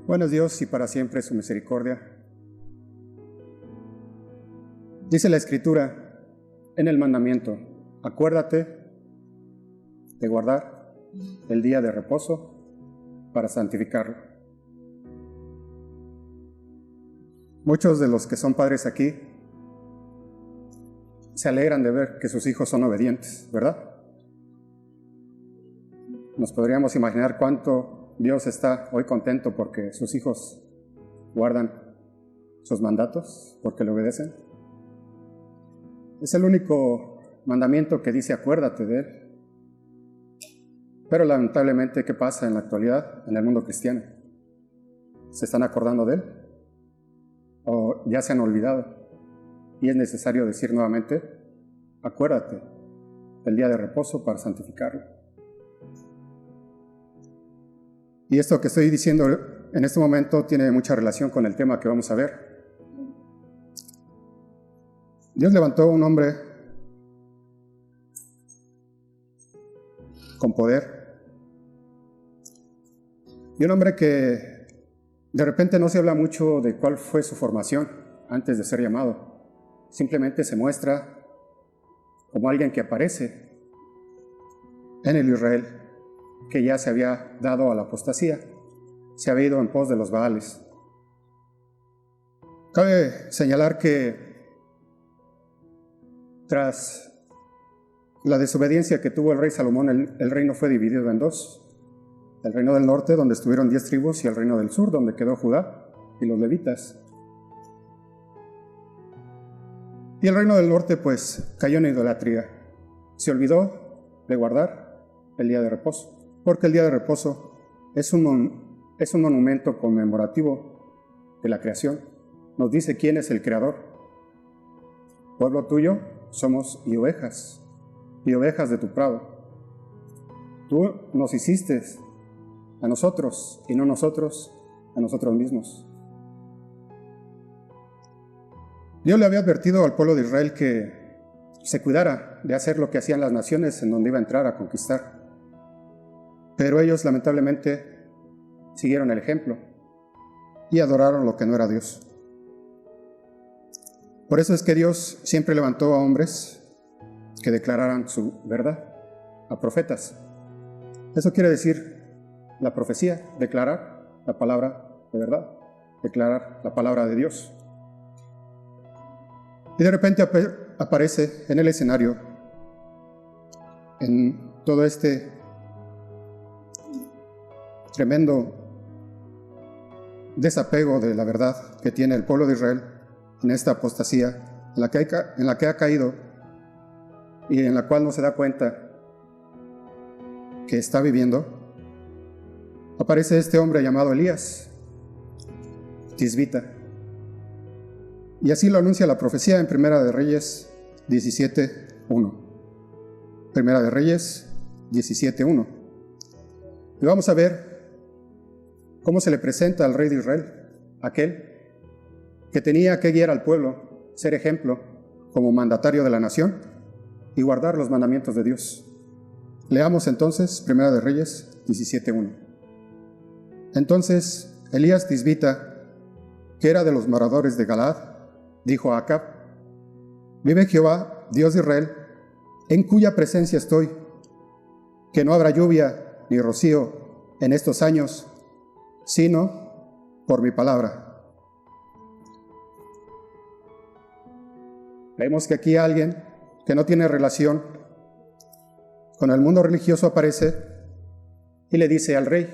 Bueno es Dios y para siempre su misericordia. Dice la Escritura en el mandamiento: acuérdate de guardar el día de reposo para santificarlo. Muchos de los que son padres aquí se alegran de ver que sus hijos son obedientes, ¿verdad? Nos podríamos imaginar cuánto Dios está hoy contento porque sus hijos guardan sus mandatos, porque le obedecen. Es el único mandamiento que dice acuérdate de él. Pero lamentablemente, ¿qué pasa en la actualidad en el mundo cristiano? ¿Se están acordando de él? ¿O ya se han olvidado? Y es necesario decir nuevamente: acuérdate del día de reposo para santificarlo. Y esto que estoy diciendo en este momento tiene mucha relación con el tema que vamos a ver. Dios levantó a un hombre con poder, y un hombre que de repente no se habla mucho de cuál fue su formación antes de ser llamado. Simplemente se muestra como alguien que aparece en el Israel que ya se había dado a la apostasía, se había ido en pos de los Baales. Cabe señalar que tras la desobediencia que tuvo el rey Salomón, el reino fue dividido en dos: el reino del norte, donde estuvieron 10 tribus, y el reino del sur, donde quedó Judá y los levitas. Y el reino del norte pues cayó en idolatría. Se olvidó de guardar el día de reposo, porque el día de reposo es un monumento conmemorativo de la creación. Nos dice quién es el creador. Pueblo tuyo somos y ovejas de tu prado. Tú nos hiciste a nosotros y no nosotros a nosotros mismos. Dios le había advertido al pueblo de Israel que se cuidara de hacer lo que hacían las naciones en donde iba a entrar a conquistar. Pero ellos lamentablemente siguieron el ejemplo y adoraron lo que no era Dios. Por eso es que Dios siempre levantó a hombres que declararan su verdad, a profetas. Eso quiere decir la profecía, declarar la palabra de verdad, declarar la palabra de Dios. Y de repente aparece en el escenario, en todo este tremendo desapego de la verdad que tiene el pueblo de Israel, en esta apostasía en la que ha caído y en la cual no se da cuenta que está viviendo, aparece este hombre llamado Elías, tisbita. Y así lo anuncia la profecía en Primera de Reyes 17:1. Primera de Reyes 17:1. Y vamos a ver cómo se le presenta al rey de Israel, aquel que tenía que guiar al pueblo, ser ejemplo como mandatario de la nación y guardar los mandamientos de Dios. Leamos entonces Primera de Reyes 17:1. Entonces Elías tisbita, que era de los moradores de Galaad, dijo a Acab: vive Jehová, Dios de Israel, en cuya presencia estoy, que no habrá lluvia ni rocío en estos años, sino por mi palabra. Vemos que aquí alguien que no tiene relación con el mundo religioso aparece y le dice al rey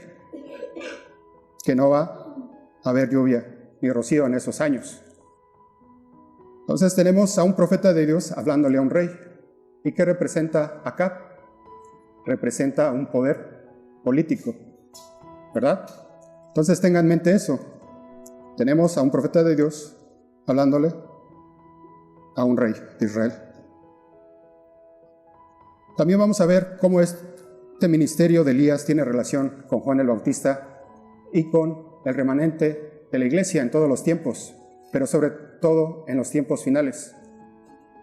que no va a haber lluvia ni rocío en esos años. Entonces tenemos a un profeta de Dios hablándole a un rey. ¿Y qué representa Acab? Representa un poder político, ¿verdad? Entonces tengan en mente eso. Tenemos a un profeta de Dios hablándole a un rey de Israel. También vamos a ver cómo este ministerio de Elías tiene relación con Juan el Bautista y con el remanente de la iglesia en todos los tiempos, pero sobre todo en los tiempos finales.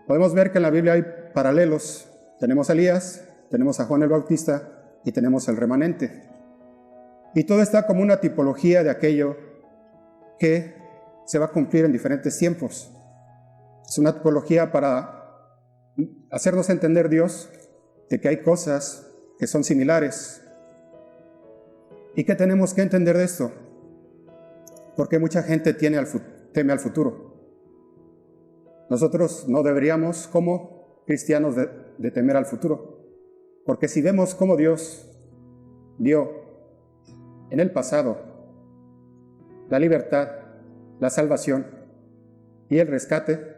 Podemos ver que en la Biblia hay paralelos. Tenemos a Elías, tenemos a Juan el Bautista y tenemos el remanente. Y todo está como una tipología de aquello que se va a cumplir en diferentes tiempos. Es una tipología para hacernos entender Dios de que hay cosas que son similares. ¿Y qué tenemos que entender de esto? Porque mucha gente teme al futuro. Nosotros no deberíamos, como cristianos, de temer al futuro. Porque si vemos cómo Dios dio en el pasado la libertad, la salvación y el rescate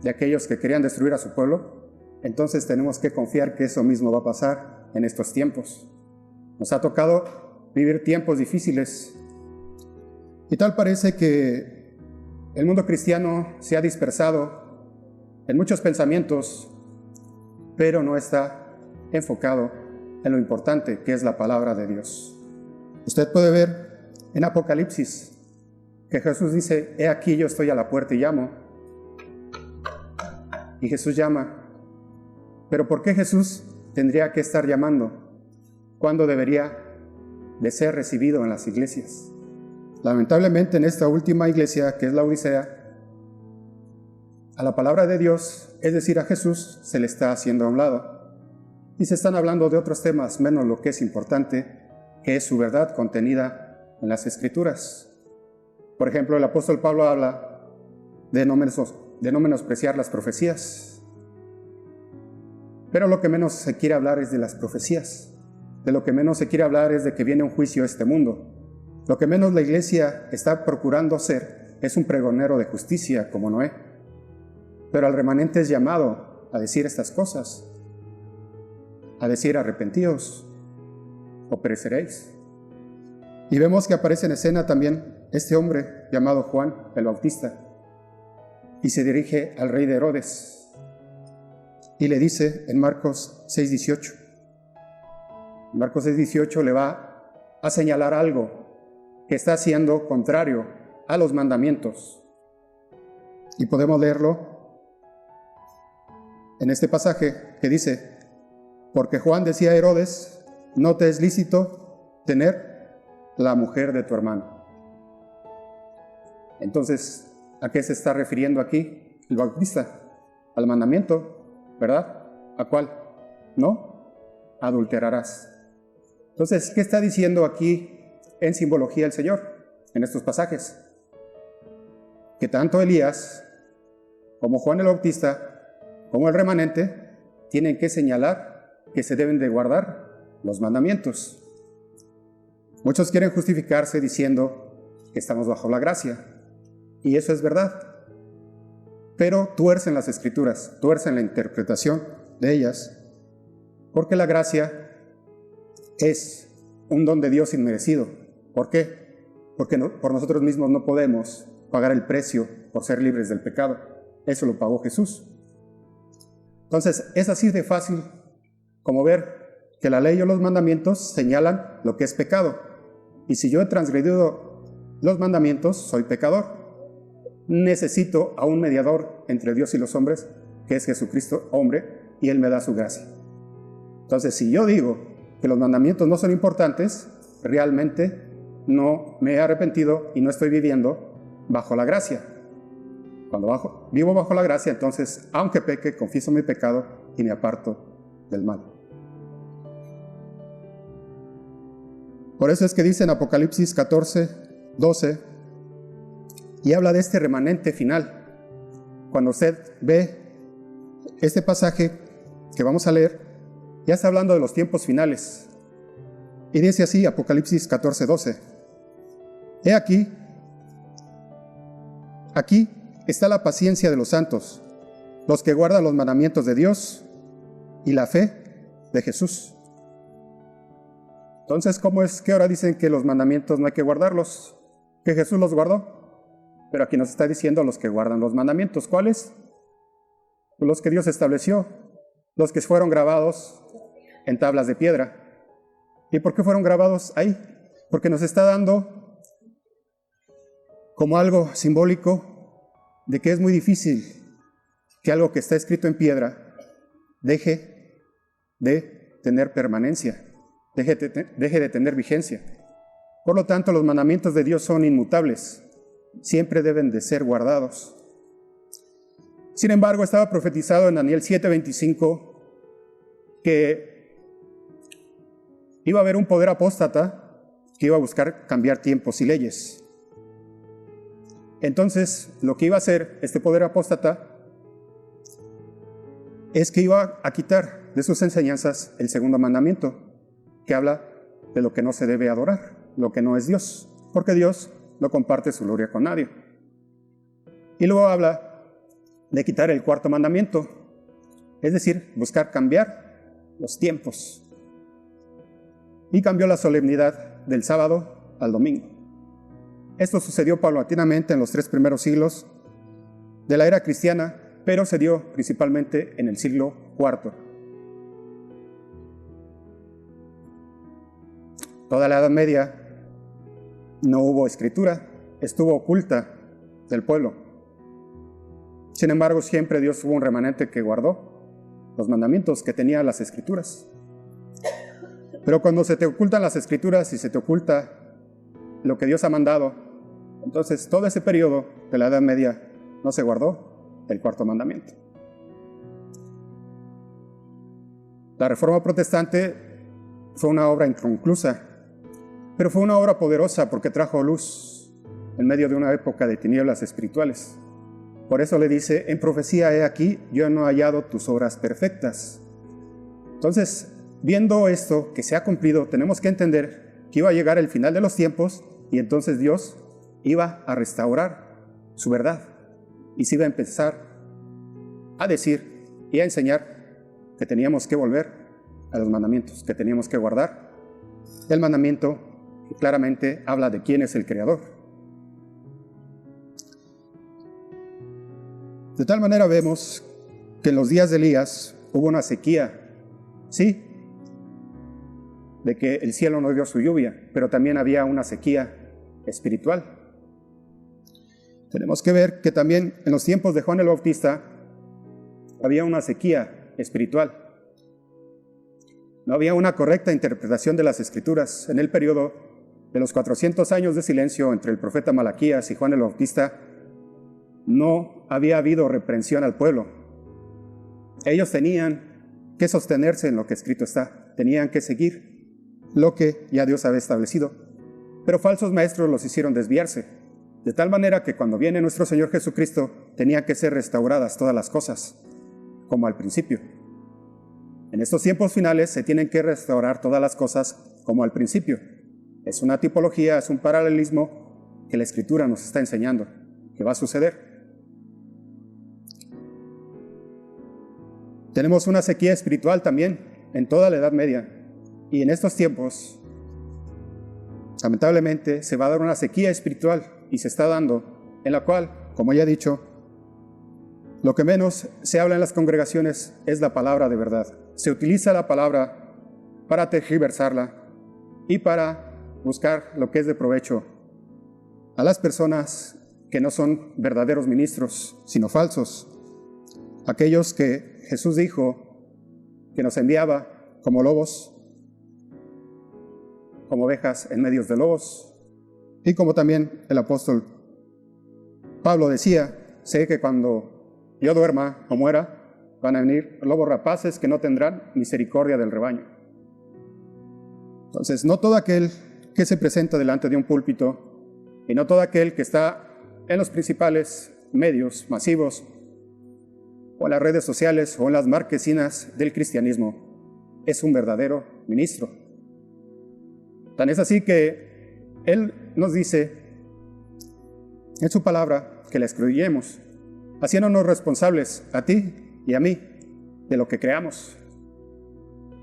de aquellos que querían destruir a su pueblo, entonces tenemos que confiar que eso mismo va a pasar en estos tiempos. Nos ha tocado vivir tiempos difíciles y tal parece que el mundo cristiano se ha dispersado en muchos pensamientos, pero no está enfocado en lo importante que es la palabra de Dios. Usted puede ver en Apocalipsis que Jesús dice: he aquí yo estoy a la puerta y llamo. Y Jesús llama. Pero ¿por qué Jesús tendría que estar llamando cuando debería de ser recibido en las iglesias? Lamentablemente en esta última iglesia, que es la Odisea, a la palabra de Dios, es decir, a Jesús, se le está haciendo a un lado. Y se están hablando de otros temas, menos lo que es importante, que es su verdad contenida en las Escrituras. Por ejemplo, el apóstol Pablo habla de no menospreciar las profecías. Pero lo que menos se quiere hablar es de las profecías. De lo que menos se quiere hablar es de que viene un juicio a este mundo. Lo que menos la iglesia está procurando ser es un pregonero de justicia como Noé. Pero al remanente es llamado a decir estas cosas, a decir: arrepentíos o pereceréis. Y vemos que aparece en escena también este hombre llamado Juan el Bautista, y se dirige al rey de Herodes y le dice en Marcos 6:18. Marcos 6:18 le va a señalar algo que está haciendo contrario a los mandamientos. Y podemos leerlo en este pasaje que dice: porque Juan decía a Herodes: no te es lícito tener la mujer de tu hermano. Entonces, ¿a qué se está refiriendo aquí el Bautista? Al mandamiento, ¿verdad? ¿A cuál? No adulterarás. Entonces, ¿qué está diciendo aquí en simbología el Señor en estos pasajes? Que tanto Elías como Juan el Bautista como el remanente tienen que señalar que se deben de guardar los mandamientos. Muchos quieren justificarse diciendo que estamos bajo la gracia, y eso es verdad, pero tuercen las Escrituras, tuercen la interpretación de ellas, porque la gracia es un don de Dios inmerecido. ¿Por qué? Porque por nosotros mismos no podemos pagar el precio por ser libres del pecado. Eso lo pagó Jesús. Entonces, es así de fácil como ver que la ley o los mandamientos señalan lo que es pecado. Y si yo he transgredido los mandamientos, soy pecador. Necesito a un mediador entre Dios y los hombres, que es Jesucristo, hombre, y Él me da su gracia. Entonces, si yo digo que los mandamientos no son importantes, realmente no me he arrepentido y no estoy viviendo bajo la gracia. Cuando vivo bajo la gracia, entonces, aunque peque, confieso mi pecado y me aparto del mal. Por eso es que dice en Apocalipsis 14:12, y habla de este remanente final. Cuando usted ve este pasaje que vamos a leer, ya está hablando de los tiempos finales. Y dice así, Apocalipsis 14:12, he aquí está la paciencia de los santos, los que guardan los mandamientos de Dios y la fe de Jesús. Entonces, ¿cómo es que ahora dicen que los mandamientos no hay que guardarlos? Que Jesús los guardó. Pero aquí nos está diciendo los que guardan los mandamientos. ¿Cuáles? Los que Dios estableció, los que fueron grabados en tablas de piedra. ¿Y por qué fueron grabados ahí? Porque nos está dando como algo simbólico de que es muy difícil que algo que está escrito en piedra deje de tener permanencia. deje de tener vigencia. Por lo tanto, los mandamientos de Dios son inmutables, siempre deben de ser guardados. Sin embargo, estaba profetizado en Daniel 7:25 que iba a haber un poder apóstata que iba a buscar cambiar tiempos y leyes. Entonces, lo que iba a hacer este poder apóstata es que iba a quitar de sus enseñanzas el segundo mandamiento, que habla de lo que no se debe adorar, lo que no es Dios, porque Dios no comparte su gloria con nadie. Y luego habla de quitar el cuarto mandamiento, es decir, buscar cambiar los tiempos. Y cambió la solemnidad del sábado al domingo. Esto sucedió paulatinamente en los 3 primeros siglos de la era cristiana, pero se dio principalmente en el siglo IV. Toda la Edad Media no hubo escritura, estuvo oculta del pueblo. Sin embargo, siempre Dios tuvo un remanente que guardó los mandamientos que tenía las escrituras. Pero cuando se te ocultan las escrituras y se te oculta lo que Dios ha mandado, entonces todo ese periodo de la Edad Media no se guardó el cuarto mandamiento. La Reforma Protestante fue una obra inconclusa, pero fue una obra poderosa porque trajo luz en medio de una época de tinieblas espirituales. Por eso le dice, en profecía he aquí, yo no he hallado tus obras perfectas. Entonces, viendo esto que se ha cumplido, tenemos que entender que iba a llegar el final de los tiempos y entonces Dios iba a restaurar su verdad y se iba a empezar a decir y a enseñar que teníamos que volver a los mandamientos, que teníamos que guardar el mandamiento que claramente habla de quién es el Creador. De tal manera vemos que en los días de Elías hubo una sequía, sí, de que el cielo no dio su lluvia, pero también había una sequía espiritual. Tenemos que ver que también en los tiempos de Juan el Bautista había una sequía espiritual. No había una correcta interpretación de las Escrituras. En el periodo de los 400 años de silencio entre el profeta Malaquías y Juan el Bautista, no había habido reprensión al pueblo. Ellos tenían que sostenerse en lo que escrito está, tenían que seguir lo que ya Dios había establecido. Pero falsos maestros los hicieron desviarse, de tal manera que cuando viene nuestro Señor Jesucristo, tenían que ser restauradas todas las cosas, como al principio. En estos tiempos finales se tienen que restaurar todas las cosas como al principio. Es una tipología, es un paralelismo que la Escritura nos está enseñando, que va a suceder. Tenemos una sequía espiritual también en toda la Edad Media. Y en estos tiempos, lamentablemente, se va a dar una sequía espiritual y se está dando, en la cual, como ya he dicho, lo que menos se habla en las congregaciones es la palabra de verdad. Se utiliza la palabra para tergiversarla y para buscar lo que es de provecho a las personas que no son verdaderos ministros, sino falsos. Aquellos que Jesús dijo que nos enviaba como lobos, como ovejas en medios de lobos, y como también el apóstol Pablo decía, sé que cuando yo duerma o muera, van a venir lobos rapaces que no tendrán misericordia del rebaño. Entonces, no todo aquel que se presenta delante de un púlpito y no todo aquel que está en los principales medios masivos o en las redes sociales o en las marquesinas del cristianismo es un verdadero ministro. Tan es así que Él nos dice en su palabra que la escudriñemos, haciéndonos responsables a ti y a mí de lo que creamos.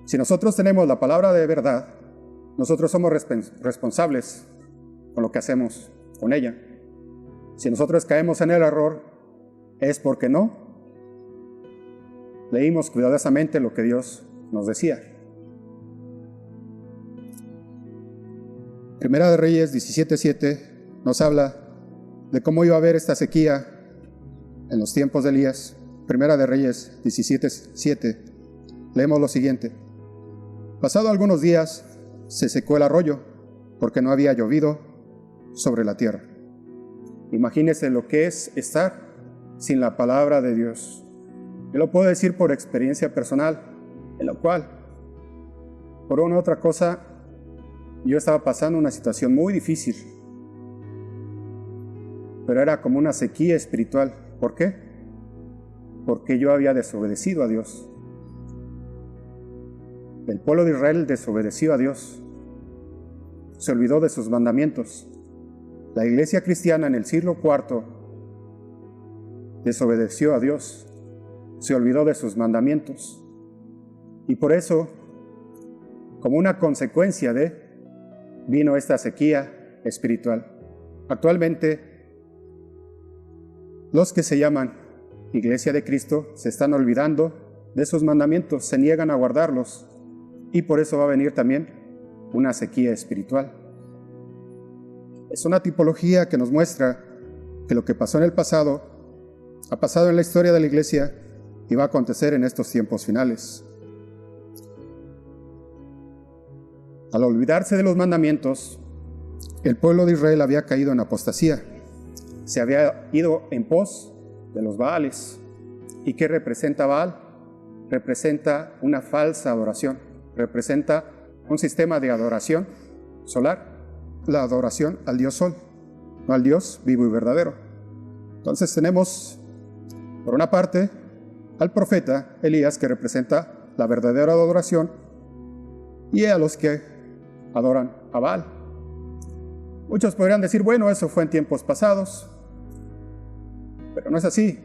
Si nosotros tenemos la palabra de verdad, nosotros somos responsables con lo que hacemos con ella. Si nosotros caemos en el error, es porque no leímos cuidadosamente lo que Dios nos decía. Primera de Reyes 17:7 nos habla de cómo iba a haber esta sequía en los tiempos de Elías. Primera de Reyes 17:7. Leemos lo siguiente. Pasado algunos días, se secó el arroyo porque no había llovido sobre la tierra. Imagínese lo que es estar sin la palabra de Dios. Yo lo puedo decir por experiencia personal, en la cual, por una u otra cosa, yo estaba pasando una situación muy difícil, pero era como una sequía espiritual. ¿Por qué? Porque yo había desobedecido a Dios. El pueblo de Israel desobedeció a Dios, se olvidó de sus mandamientos. La iglesia cristiana en el siglo IV desobedeció a Dios, se olvidó de sus mandamientos. Y por eso, como una consecuencia vino esta sequía espiritual. Actualmente, los que se llaman Iglesia de Cristo se están olvidando de sus mandamientos, se niegan a guardarlos, y por eso va a venir también una sequía espiritual. Es una tipología que nos muestra que lo que pasó en el pasado ha pasado en la historia de la Iglesia y va a acontecer en estos tiempos finales. Al olvidarse de los mandamientos, el pueblo de Israel había caído en apostasía. Se había ido en pos de los Baales. ¿Y qué representa Baal? Representa una falsa adoración. Representa un sistema de adoración solar. La adoración al Dios Sol, no al Dios vivo y verdadero. Entonces tenemos, por una parte, al profeta Elías, que representa la verdadera adoración, y a los que adoran a Baal. Muchos podrían decir, bueno, eso fue en tiempos pasados, pero no es así.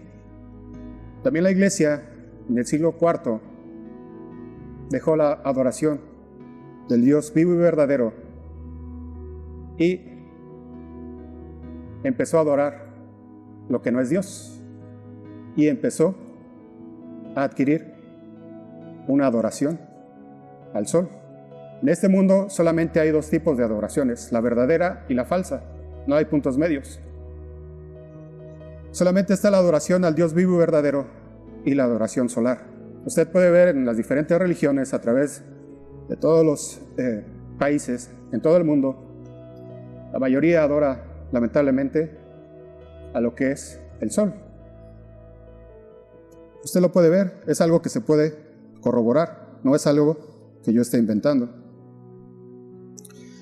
También la iglesia en el siglo IV dejó la adoración del Dios vivo y verdadero y empezó a adorar lo que no es Dios, y empezó a adquirir una adoración al sol. En este mundo solamente hay dos tipos de adoraciones, la verdadera y la falsa. No hay puntos medios. Solamente está la adoración al Dios vivo y verdadero y la adoración solar. Usted puede ver en las diferentes religiones a través de todos los países, en todo el mundo, la mayoría adora, lamentablemente, a lo que es el sol. Usted lo puede ver, es algo que se puede corroborar, no es algo que yo esté inventando.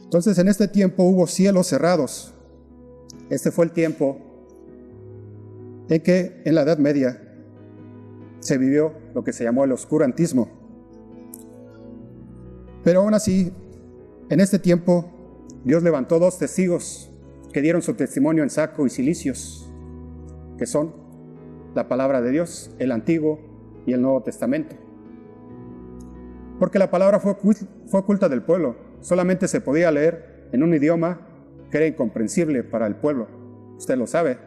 Entonces, en este tiempo hubo cielos cerrados. Este fue el tiempo en que en la Edad Media se vivió lo que se llamó el oscurantismo. Pero aún así, en este tiempo, Dios levantó dos testigos que dieron su testimonio en saco y cilicios, que son la palabra de Dios, el Antiguo y el Nuevo Testamento. Porque la palabra fue oculta del pueblo, solamente se podía leer en un idioma que era incomprensible para el pueblo. Usted lo sabe.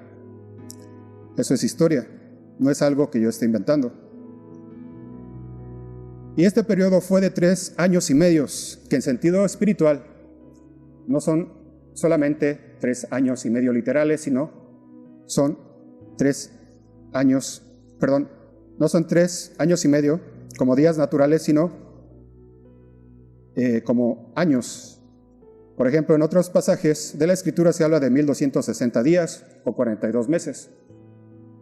Eso es historia, no es algo que yo esté inventando. Y este periodo fue de 3 años y medio, que en sentido espiritual no son solamente 3 años y medio literales, sino son 3 años, no son 3 años y medio como días naturales, sino como años. Por ejemplo, en otros pasajes de la Escritura se habla de 1260 días o 42 meses.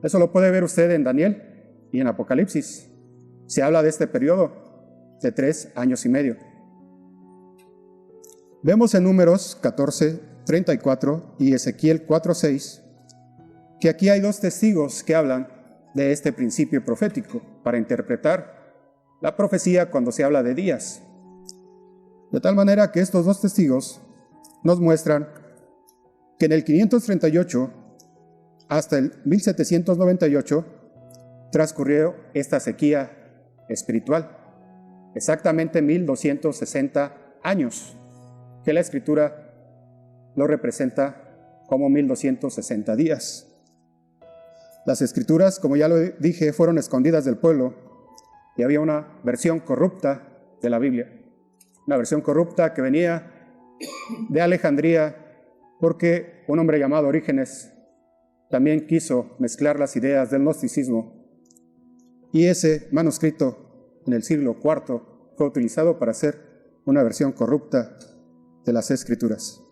Eso lo puede ver usted en Daniel y en Apocalipsis. Se habla de este periodo de 3 años y medio. Vemos en Números 14:34 y Ezequiel 4:6 que aquí hay dos testigos que hablan de este principio profético para interpretar la profecía cuando se habla de días. De tal manera que estos dos testigos nos muestran que en el 538 hasta el 1798 transcurrió esta sequía espiritual, exactamente 1260 años, que la Escritura lo representa como 1260 días. Las Escrituras, como ya lo dije, fueron escondidas del pueblo y había una versión corrupta de la Biblia, una versión corrupta que venía de Alejandría porque un hombre llamado Orígenes también quiso mezclar las ideas del gnosticismo, y ese manuscrito en el siglo IV fue utilizado para hacer una versión corrupta de las Escrituras.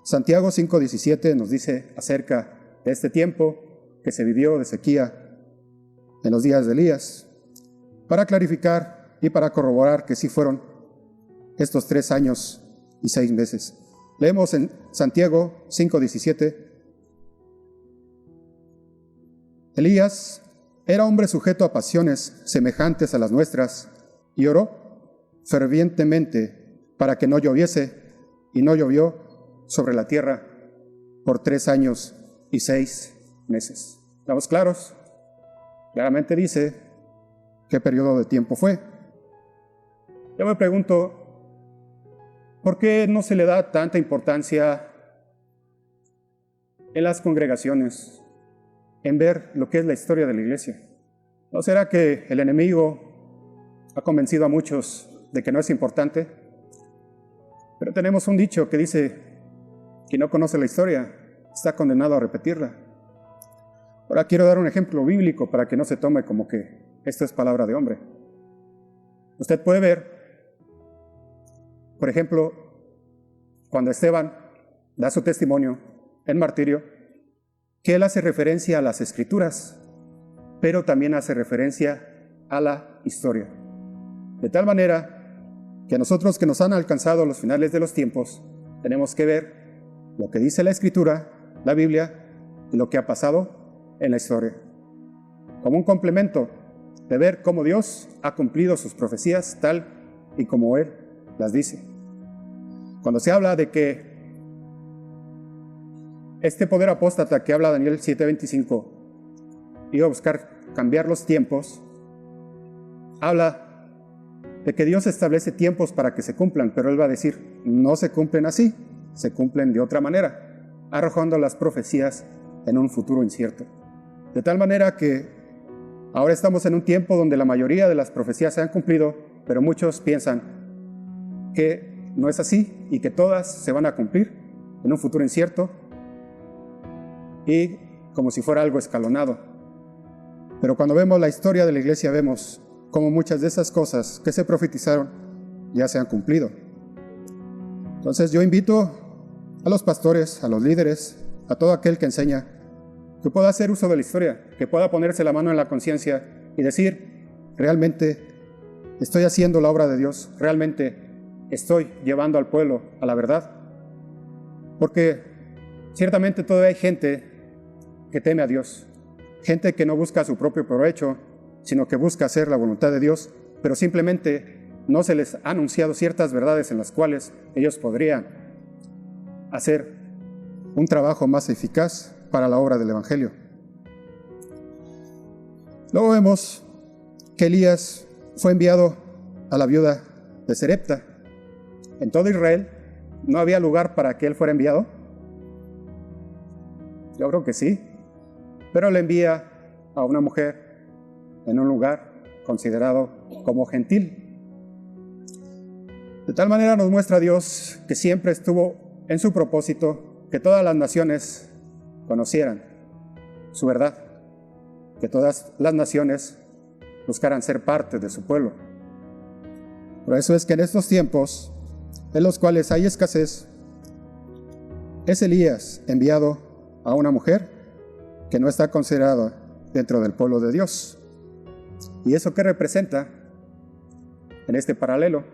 Santiago 5:17 nos dice acerca de este tiempo que se vivió de sequía en los días de Elías, para clarificar y para corroborar que sí fueron estos 3 años y 6 meses. Leemos en Santiago 5:17. Elías era hombre sujeto a pasiones semejantes a las nuestras y oró fervientemente para que no lloviese, y no llovió sobre la tierra por 3 años y 6 meses. ¿Estamos claros? Claramente dice qué periodo de tiempo fue. Yo me pregunto, ¿por qué no se le da tanta importancia en las congregaciones en ver lo que es la historia de la iglesia? ¿No será que el enemigo ha convencido a muchos de que no es importante? Pero tenemos un dicho que dice: quien no conoce la historia está condenado a repetirla. Ahora quiero dar un ejemplo bíblico para que no se tome como que esto es palabra de hombre. Usted puede ver, por ejemplo, cuando Esteban da su testimonio en martirio, que él hace referencia a las Escrituras, pero también hace referencia a la historia. De tal manera que nosotros que nos han alcanzado los finales de los tiempos, tenemos que ver lo que dice la Escritura, la Biblia, y lo que ha pasado en la historia, como un complemento de ver cómo Dios ha cumplido sus profecías tal y como Él las dice. Cuando se habla de que este poder apóstata que habla Daniel 7:25 iba a buscar cambiar los tiempos, habla de que Dios establece tiempos para que se cumplan, pero Él va a decir, no se cumplen así, se cumplen de otra manera, arrojando las profecías en un futuro incierto. De tal manera que ahora estamos en un tiempo donde la mayoría de las profecías se han cumplido, pero muchos piensan que no es así y que todas se van a cumplir en un futuro incierto y como si fuera algo escalonado. Pero cuando vemos la historia de la iglesia, vemos cómo muchas de esas cosas que se profetizaron ya se han cumplido. Entonces yo invito a los pastores, a los líderes, a todo aquel que enseña, que pueda hacer uso de la historia, que pueda ponerse la mano en la conciencia y decir, realmente estoy haciendo la obra de Dios, realmente estoy llevando al pueblo a la verdad. Porque ciertamente todavía hay gente que teme a Dios, gente que no busca su propio provecho, sino que busca hacer la voluntad de Dios, pero simplemente no se les ha anunciado ciertas verdades en las cuales ellos podrían hacer un trabajo más eficaz para la obra del Evangelio. Luego vemos que Elías fue enviado a la viuda de Sarepta. En todo Israel no había lugar para que él fuera enviado. Yo creo que sí, pero le envía a una mujer en un lugar considerado como gentil. De tal manera nos muestra Dios que siempre estuvo en su propósito que todas las naciones conocieran su verdad, que todas las naciones buscaran ser parte de su pueblo. Por eso es que en estos tiempos en los cuales hay escasez, es Elías enviado a una mujer que no está considerada dentro del pueblo de Dios. ¿Y eso qué representa? En este paralelo,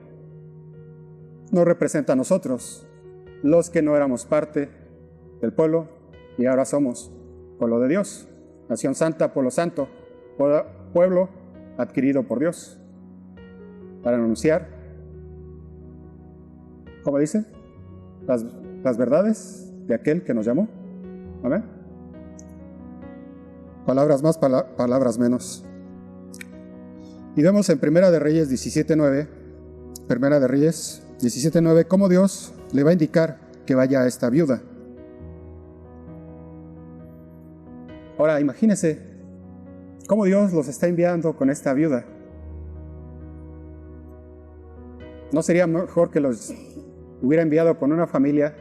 nos representa a nosotros, los que no éramos parte del pueblo y ahora somos pueblo de Dios, nación santa, pueblo santo, pueblo adquirido por Dios, para anunciar, ¿cómo dice? Las verdades de aquel que nos llamó. Amén. Palabras más, palabras menos. Y vemos en Primera de Reyes 17:9, cómo Dios le va a indicar que vaya a esta viuda. Ahora, imagínense cómo Dios los está enviando con esta viuda. ¿No sería mejor que los hubiera enviado con una familia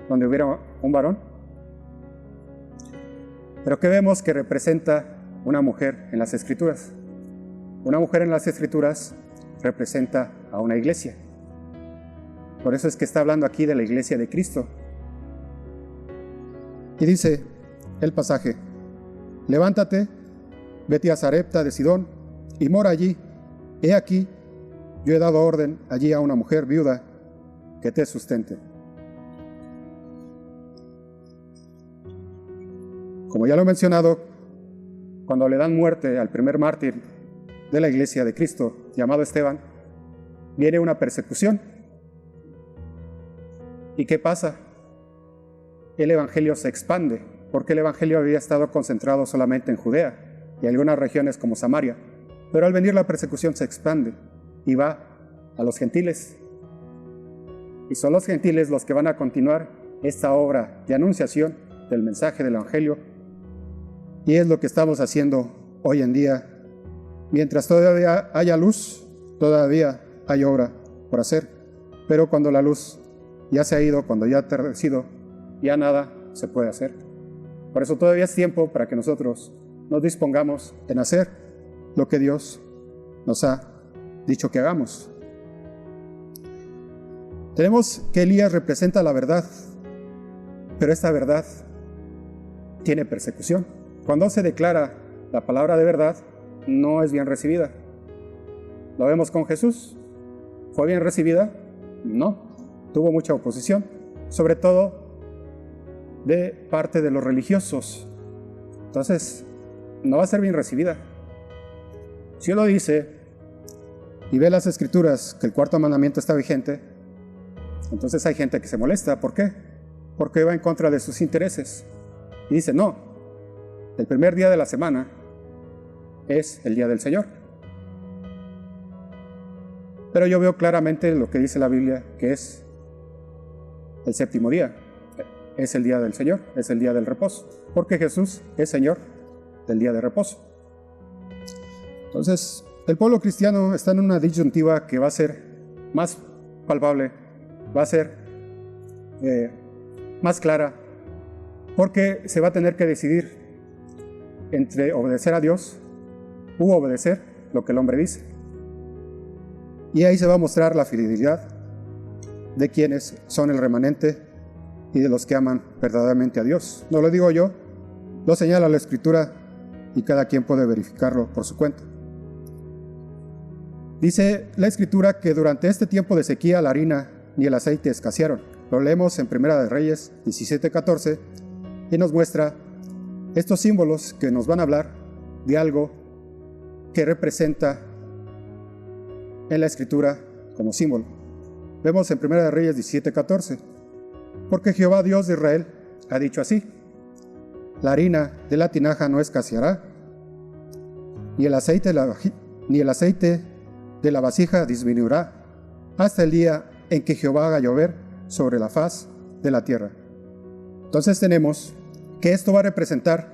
donde hubiera un varón? Pero ¿qué vemos que representa una mujer en las Escrituras? Una mujer en las Escrituras representa a una iglesia. Por eso es que está hablando aquí de la iglesia de Cristo. Y dice el pasaje: levántate, vete a Sarepta de Sidón y mora allí. He aquí, yo he dado orden allí a una mujer viuda que te sustente. Como ya lo he mencionado, cuando le dan muerte al primer mártir de la iglesia de Cristo, llamado Esteban, viene una persecución. ¿Y qué pasa? El evangelio se expande, porque el evangelio había estado concentrado solamente en Judea y algunas regiones como Samaria, pero al venir la persecución se expande y va a los gentiles. Y son los gentiles los que van a continuar esta obra de anunciación del mensaje del evangelio, y es lo que estamos haciendo hoy en día. Mientras todavía haya luz, todavía hay obra por hacer, pero cuando la luz ya se ha ido, cuando ya ha atardecido, ya nada se puede hacer. Por eso todavía es tiempo para que nosotros nos dispongamos en hacer lo que Dios nos ha dicho que hagamos. Tenemos que Elías representa la verdad, pero esta verdad tiene persecución. Cuando se declara la palabra de verdad, no es bien recibida. Lo vemos con Jesús. ¿Fue bien recibida? No. Tuvo mucha oposición, sobre todo de parte de los religiosos. Entonces, no va a ser bien recibida. Si uno dice y ve las escrituras que el cuarto mandamiento está vigente, entonces hay gente que se molesta. ¿Por qué? Porque va en contra de sus intereses. Y dice, no, el primer día de la semana es el día del Señor. Pero yo veo claramente lo que dice la Biblia, que es el séptimo día. Es el día del Señor, es el día del reposo, porque Jesús es Señor del día de reposo. Entonces, el pueblo cristiano está en una disyuntiva que va a ser más palpable, va a ser más clara, porque se va a tener que decidir entre obedecer a Dios u obedecer lo que el hombre dice. Y ahí se va a mostrar la fidelidad de quienes son el remanente y de los que aman verdaderamente a Dios. No lo digo yo, lo señala la Escritura y cada quien puede verificarlo por su cuenta. Dice la Escritura que durante este tiempo de sequía la harina ni el aceite escasearon. Lo leemos en Primera de Reyes 17:14 y nos muestra estos símbolos que nos van a hablar de algo que representa en la Escritura como símbolo. Vemos en Primera de Reyes 17:14: porque Jehová Dios de Israel ha dicho así: la harina de la tinaja no escaseará, ni el aceite de la vasija disminuirá, hasta el día en que Jehová haga llover sobre la faz de la tierra. Entonces tenemos que esto va a representar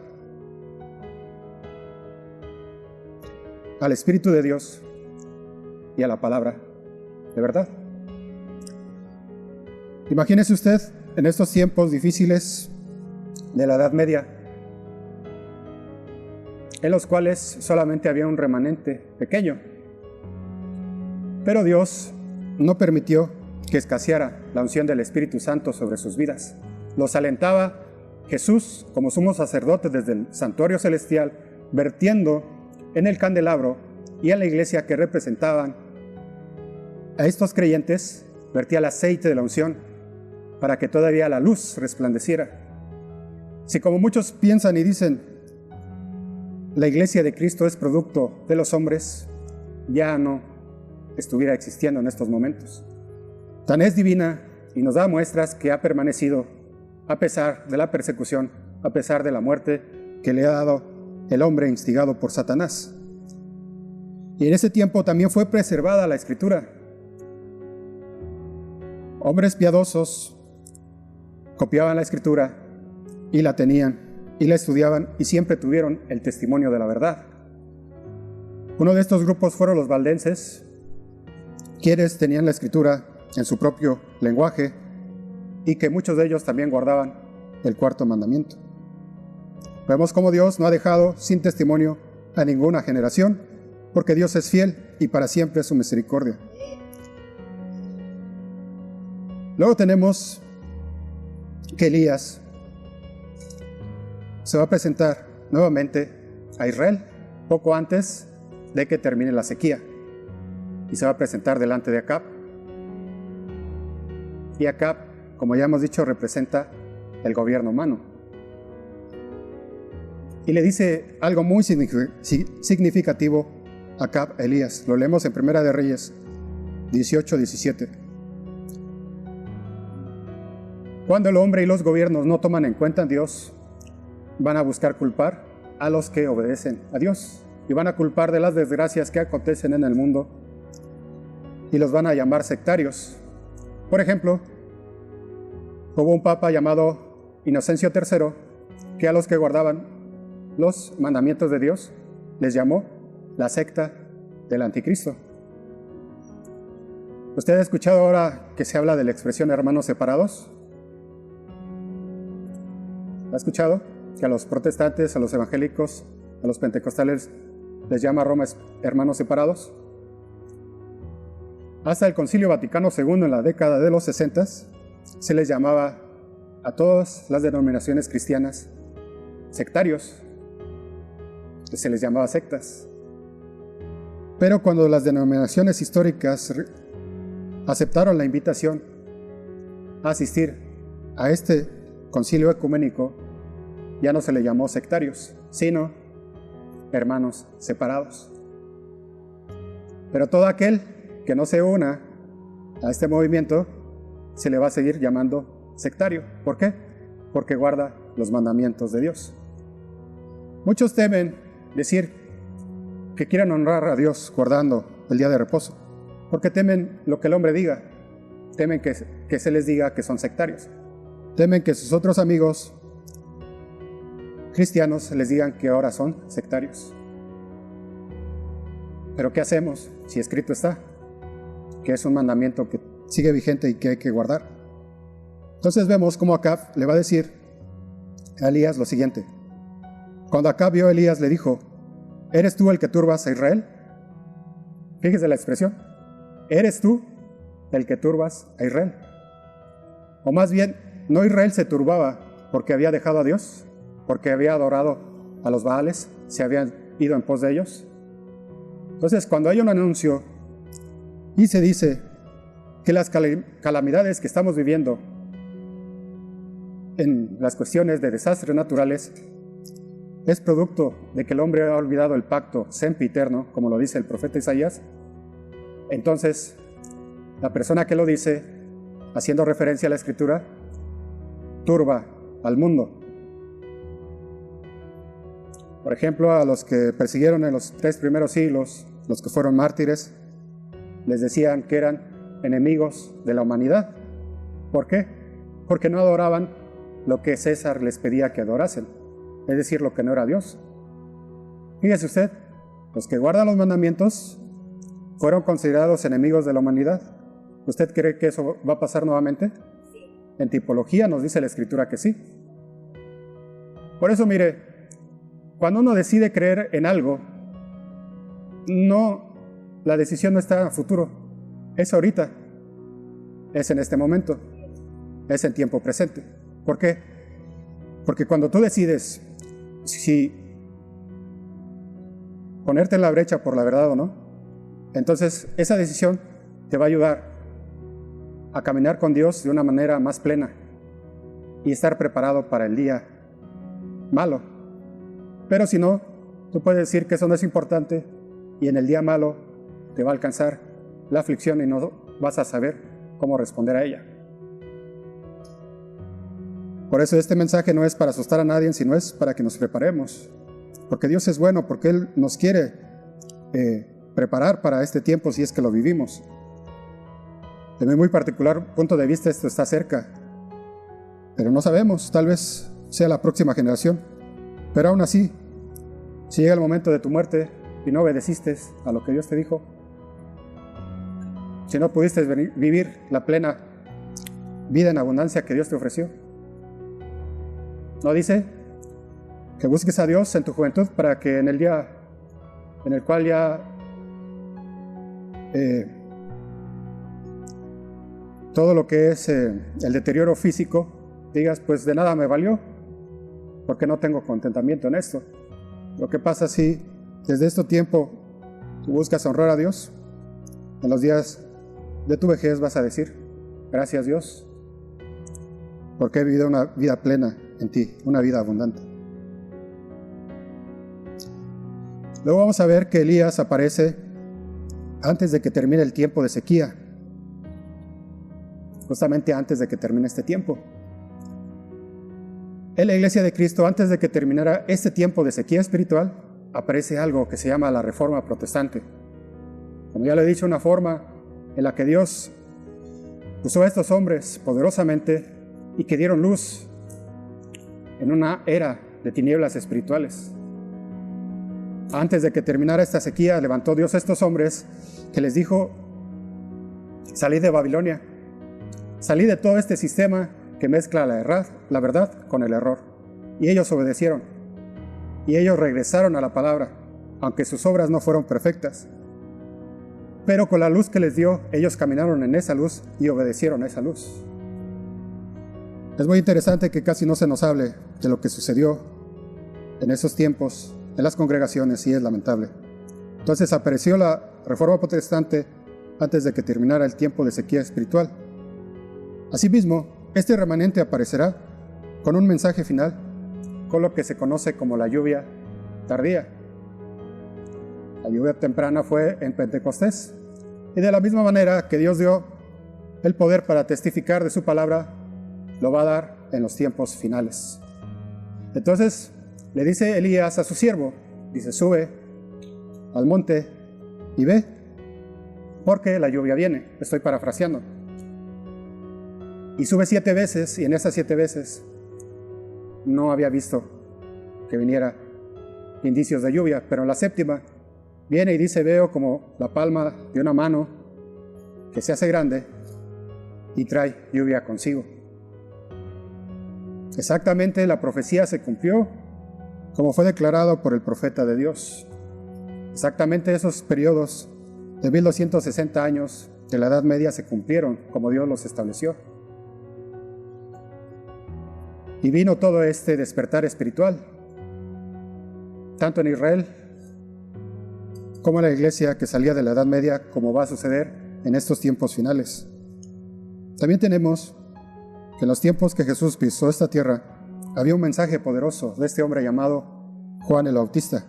al Espíritu de Dios y a la palabra de verdad. Imagínese usted en estos tiempos difíciles de la Edad Media, en los cuales solamente había un remanente pequeño, pero Dios no permitió que escaseara la unción del Espíritu Santo sobre sus vidas. Los alentaba Jesús como sumo sacerdote desde el santuario celestial, vertiendo en el candelabro y en la iglesia que representaban a estos creyentes, vertía el aceite de la unción para que todavía la luz resplandeciera. Si como muchos piensan y dicen, la iglesia de Cristo es producto de los hombres, ya no estuviera existiendo en estos momentos. Tan es divina y nos da muestras que ha permanecido a pesar de la persecución, a pesar de la muerte que le ha dado el hombre instigado por Satanás. Y en ese tiempo también fue preservada la Escritura. Hombres piadosos copiaban la Escritura y la tenían y la estudiaban y siempre tuvieron el testimonio de la verdad. Uno de estos grupos fueron los valdenses, quienes tenían la Escritura en su propio lenguaje y que muchos de ellos también guardaban el cuarto mandamiento. Vemos cómo Dios no ha dejado sin testimonio a ninguna generación, porque Dios es fiel y para siempre es su misericordia. Luego tenemos que Elías se va a presentar nuevamente a Israel poco antes de que termine la sequía, y se va a presentar delante de Acab. Y Acab, como ya hemos dicho, representa el gobierno humano. Y le dice algo muy significativo a Acab a Elías. Lo leemos en Primera de Reyes 18-17. Cuando el hombre y los gobiernos no toman en cuenta a Dios, van a buscar culpar a los que obedecen a Dios, y van a culpar de las desgracias que acontecen en el mundo, y los van a llamar sectarios. Por ejemplo, hubo un papa llamado Inocencio III, que a los que guardaban los mandamientos de Dios les llamó la secta del anticristo. ¿Usted ha escuchado ahora que se habla de la expresión hermanos separados? ¿Ha escuchado que a los protestantes, a los evangélicos, a los pentecostales les llama Roma hermanos separados? Hasta el Concilio Vaticano II, en la década de los 60, se les llamaba a todas las denominaciones cristianas sectarios. Se les llamaba sectas. Pero cuando las denominaciones históricas aceptaron la invitación a asistir a este concilio ecuménico, ya no se le llamó sectarios, sino hermanos separados. Pero todo aquel que no se una a este movimiento se le va a seguir llamando sectario. ¿Por qué? Porque guarda los mandamientos de Dios. Muchos temen decir que quieren honrar a Dios guardando el día de reposo, porque temen lo que el hombre diga, temen que se les diga que son sectarios, temen que sus otros amigos cristianos les digan que ahora son sectarios. Pero ¿qué hacemos si escrito está que es un mandamiento que sigue vigente y que hay que guardar? Entonces vemos cómo Acab le va a decir a Elías lo siguiente. Cuando Acab vio a Elías, le dijo: ¿eres tú el que turbas a Israel? Fíjese la expresión. ¿Eres tú el que turbas a Israel? O más bien, no, Israel se turbaba porque había dejado a Dios, porque había adorado a los Baales, se habían ido en pos de ellos. Entonces, cuando hay un anuncio y se dice que las calamidades que estamos viviendo en las cuestiones de desastres naturales es producto de que el hombre ha olvidado el pacto sempiterno, como lo dice el profeta Isaías, entonces la persona que lo dice, haciendo referencia a la Escritura, turba al mundo. Por ejemplo, a los que persiguieron en los 3 primeros siglos, los que fueron mártires, les decían que eran enemigos de la humanidad. ¿Por qué? Porque no adoraban lo que César les pedía que adorasen, es decir, lo que no era Dios. Fíjese usted, los que guardan los mandamientos fueron considerados enemigos de la humanidad. ¿Usted cree que eso va a pasar nuevamente? En tipología nos dice la Escritura que sí. Por eso, mire, cuando uno decide creer en algo, la decisión no está a futuro, es ahorita, es en este momento, es en tiempo presente. ¿Por qué? Porque cuando tú decides si ponerte en la brecha por la verdad o no, entonces esa decisión te va a ayudar a caminar con Dios de una manera más plena y estar preparado para el día malo. Pero si no, tú puedes decir que eso no es importante y en el día malo te va a alcanzar la aflicción y no vas a saber cómo responder a ella. Por eso este mensaje no es para asustar a nadie, sino es para que nos preparemos. Porque Dios es bueno, porque Él nos quiere preparar para este tiempo si es que lo vivimos. De mi muy particular punto de vista, esto está cerca. Pero no sabemos, tal vez sea la próxima generación. Pero aún así, si llega el momento de tu muerte y no obedeciste a lo que Dios te dijo, si no pudiste vivir la plena vida en abundancia que Dios te ofreció, ¿no dice que busques a Dios en tu juventud para que en el día en el cual ya todo lo que es el deterioro físico, digas, pues de nada me valió, porque no tengo contentamiento en esto. Lo que pasa si desde este tiempo tú buscas honrar a Dios, en los días de tu vejez vas a decir, gracias Dios, porque he vivido una vida plena en ti, una vida abundante. Luego vamos a ver que Elías aparece antes de que termine el tiempo de sequía, justamente antes de que termine este tiempo. En la iglesia de Cristo, antes de que terminara este tiempo de sequía espiritual, aparece algo que se llama la Reforma Protestante. Como ya lo he dicho, una forma en la que Dios usó a estos hombres poderosamente y que dieron luz en una era de tinieblas espirituales. Antes de que terminara esta sequía, levantó Dios a estos hombres que les dijo, salid de Babilonia, salid de todo este sistema que mezcla la verdad con el error. Y ellos obedecieron. Y ellos regresaron a la palabra, aunque sus obras no fueron perfectas. Pero con la luz que les dio, ellos caminaron en esa luz y obedecieron a esa luz. Es muy interesante que casi no se nos hable de lo que sucedió en esos tiempos, en las congregaciones, y es lamentable. Entonces apareció la Reforma Protestante antes de que terminara el tiempo de sequía espiritual. Asimismo, este remanente aparecerá con un mensaje final, con lo que se conoce como la lluvia tardía. La lluvia temprana fue en Pentecostés, y de la misma manera que Dios dio el poder para testificar de su palabra, lo va a dar en los tiempos finales. Entonces le dice Elías a su siervo, dice, sube al monte y ve, porque la lluvia viene. Estoy parafraseando. Y sube 7 veces, y en esas 7 veces no había visto que viniera indicios de lluvia, pero en la 7ª viene y dice, veo como la palma de una mano que se hace grande y trae lluvia consigo. Exactamente la profecía se cumplió como fue declarado por el profeta de Dios. Exactamente esos periodos de 1260 años de la Edad Media se cumplieron como Dios los estableció. Y vino todo este despertar espiritual, tanto en Israel como en la iglesia que salía de la Edad Media, como va a suceder en estos tiempos finales. También tenemos que en los tiempos que Jesús pisó esta tierra, había un mensaje poderoso de este hombre llamado Juan el Bautista,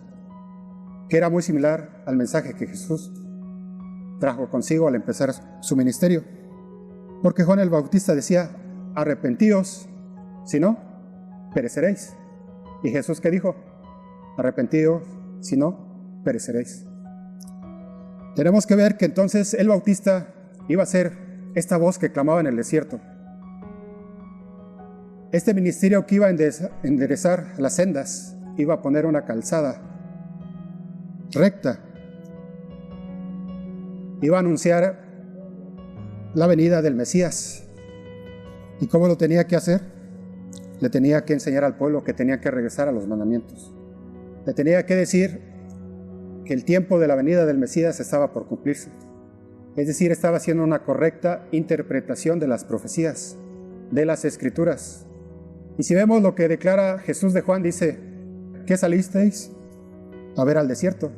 que era muy similar al mensaje que Jesús trajo consigo al empezar su ministerio. Porque Juan el Bautista decía, arrepentíos, si no, pereceréis. Y Jesús, ¿qué dijo? Arrepentíos, si no, pereceréis. Tenemos que ver que entonces el Bautista iba a ser esta voz que clamaba en el desierto. Este ministerio que iba a enderezar las sendas, iba a poner una calzada recta, iba a anunciar la venida del Mesías. ¿Y cómo lo tenía que hacer? Le tenía que enseñar al pueblo que tenía que regresar a los mandamientos. Le tenía que decir que el tiempo de la venida del Mesías estaba por cumplirse. Es decir, estaba haciendo una correcta interpretación de las profecías, de las Escrituras. Y si vemos lo que declara Jesús de Juan, dice, ¿qué salisteis a ver al desierto?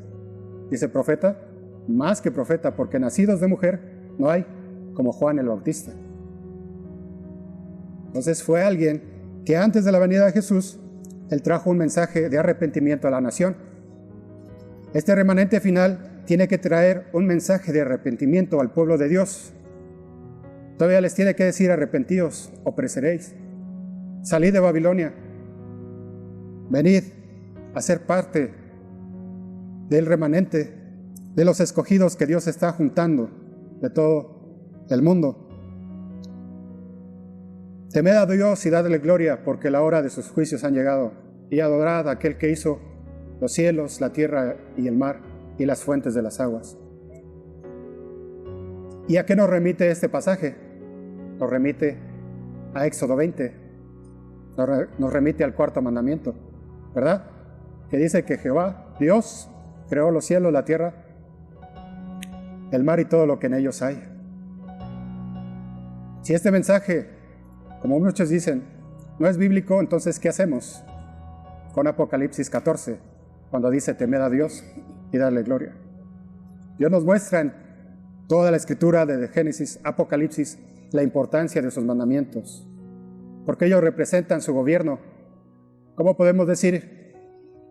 Dice, profeta, más que profeta, porque nacidos de mujer no hay como Juan el Bautista. Entonces fue alguien que antes de la venida de Jesús, él trajo un mensaje de arrepentimiento a la nación. Este remanente final tiene que traer un mensaje de arrepentimiento al pueblo de Dios. Todavía les tiene que decir, arrepentíos o pereceréis. Salid de Babilonia, venid a ser parte del remanente, de los escogidos que Dios está juntando de todo el mundo. Temed a Dios y dadle gloria, porque la hora de sus juicios han llegado, y adorad a aquel que hizo los cielos, la tierra y el mar, y las fuentes de las aguas. ¿Y a qué nos remite este pasaje? Nos remite a Éxodo 20. Nos remite al 4º mandamiento, ¿verdad? Que dice que Jehová, Dios, creó los cielos, la tierra, el mar y todo lo que en ellos hay. Si este mensaje, como muchos dicen, no es bíblico, entonces ¿qué hacemos? Con Apocalipsis 14, cuando dice temed a Dios y darle gloria. Dios nos muestra en toda la escritura de Génesis, Apocalipsis, la importancia de sus mandamientos, porque ellos representan su gobierno. ¿Cómo podemos decir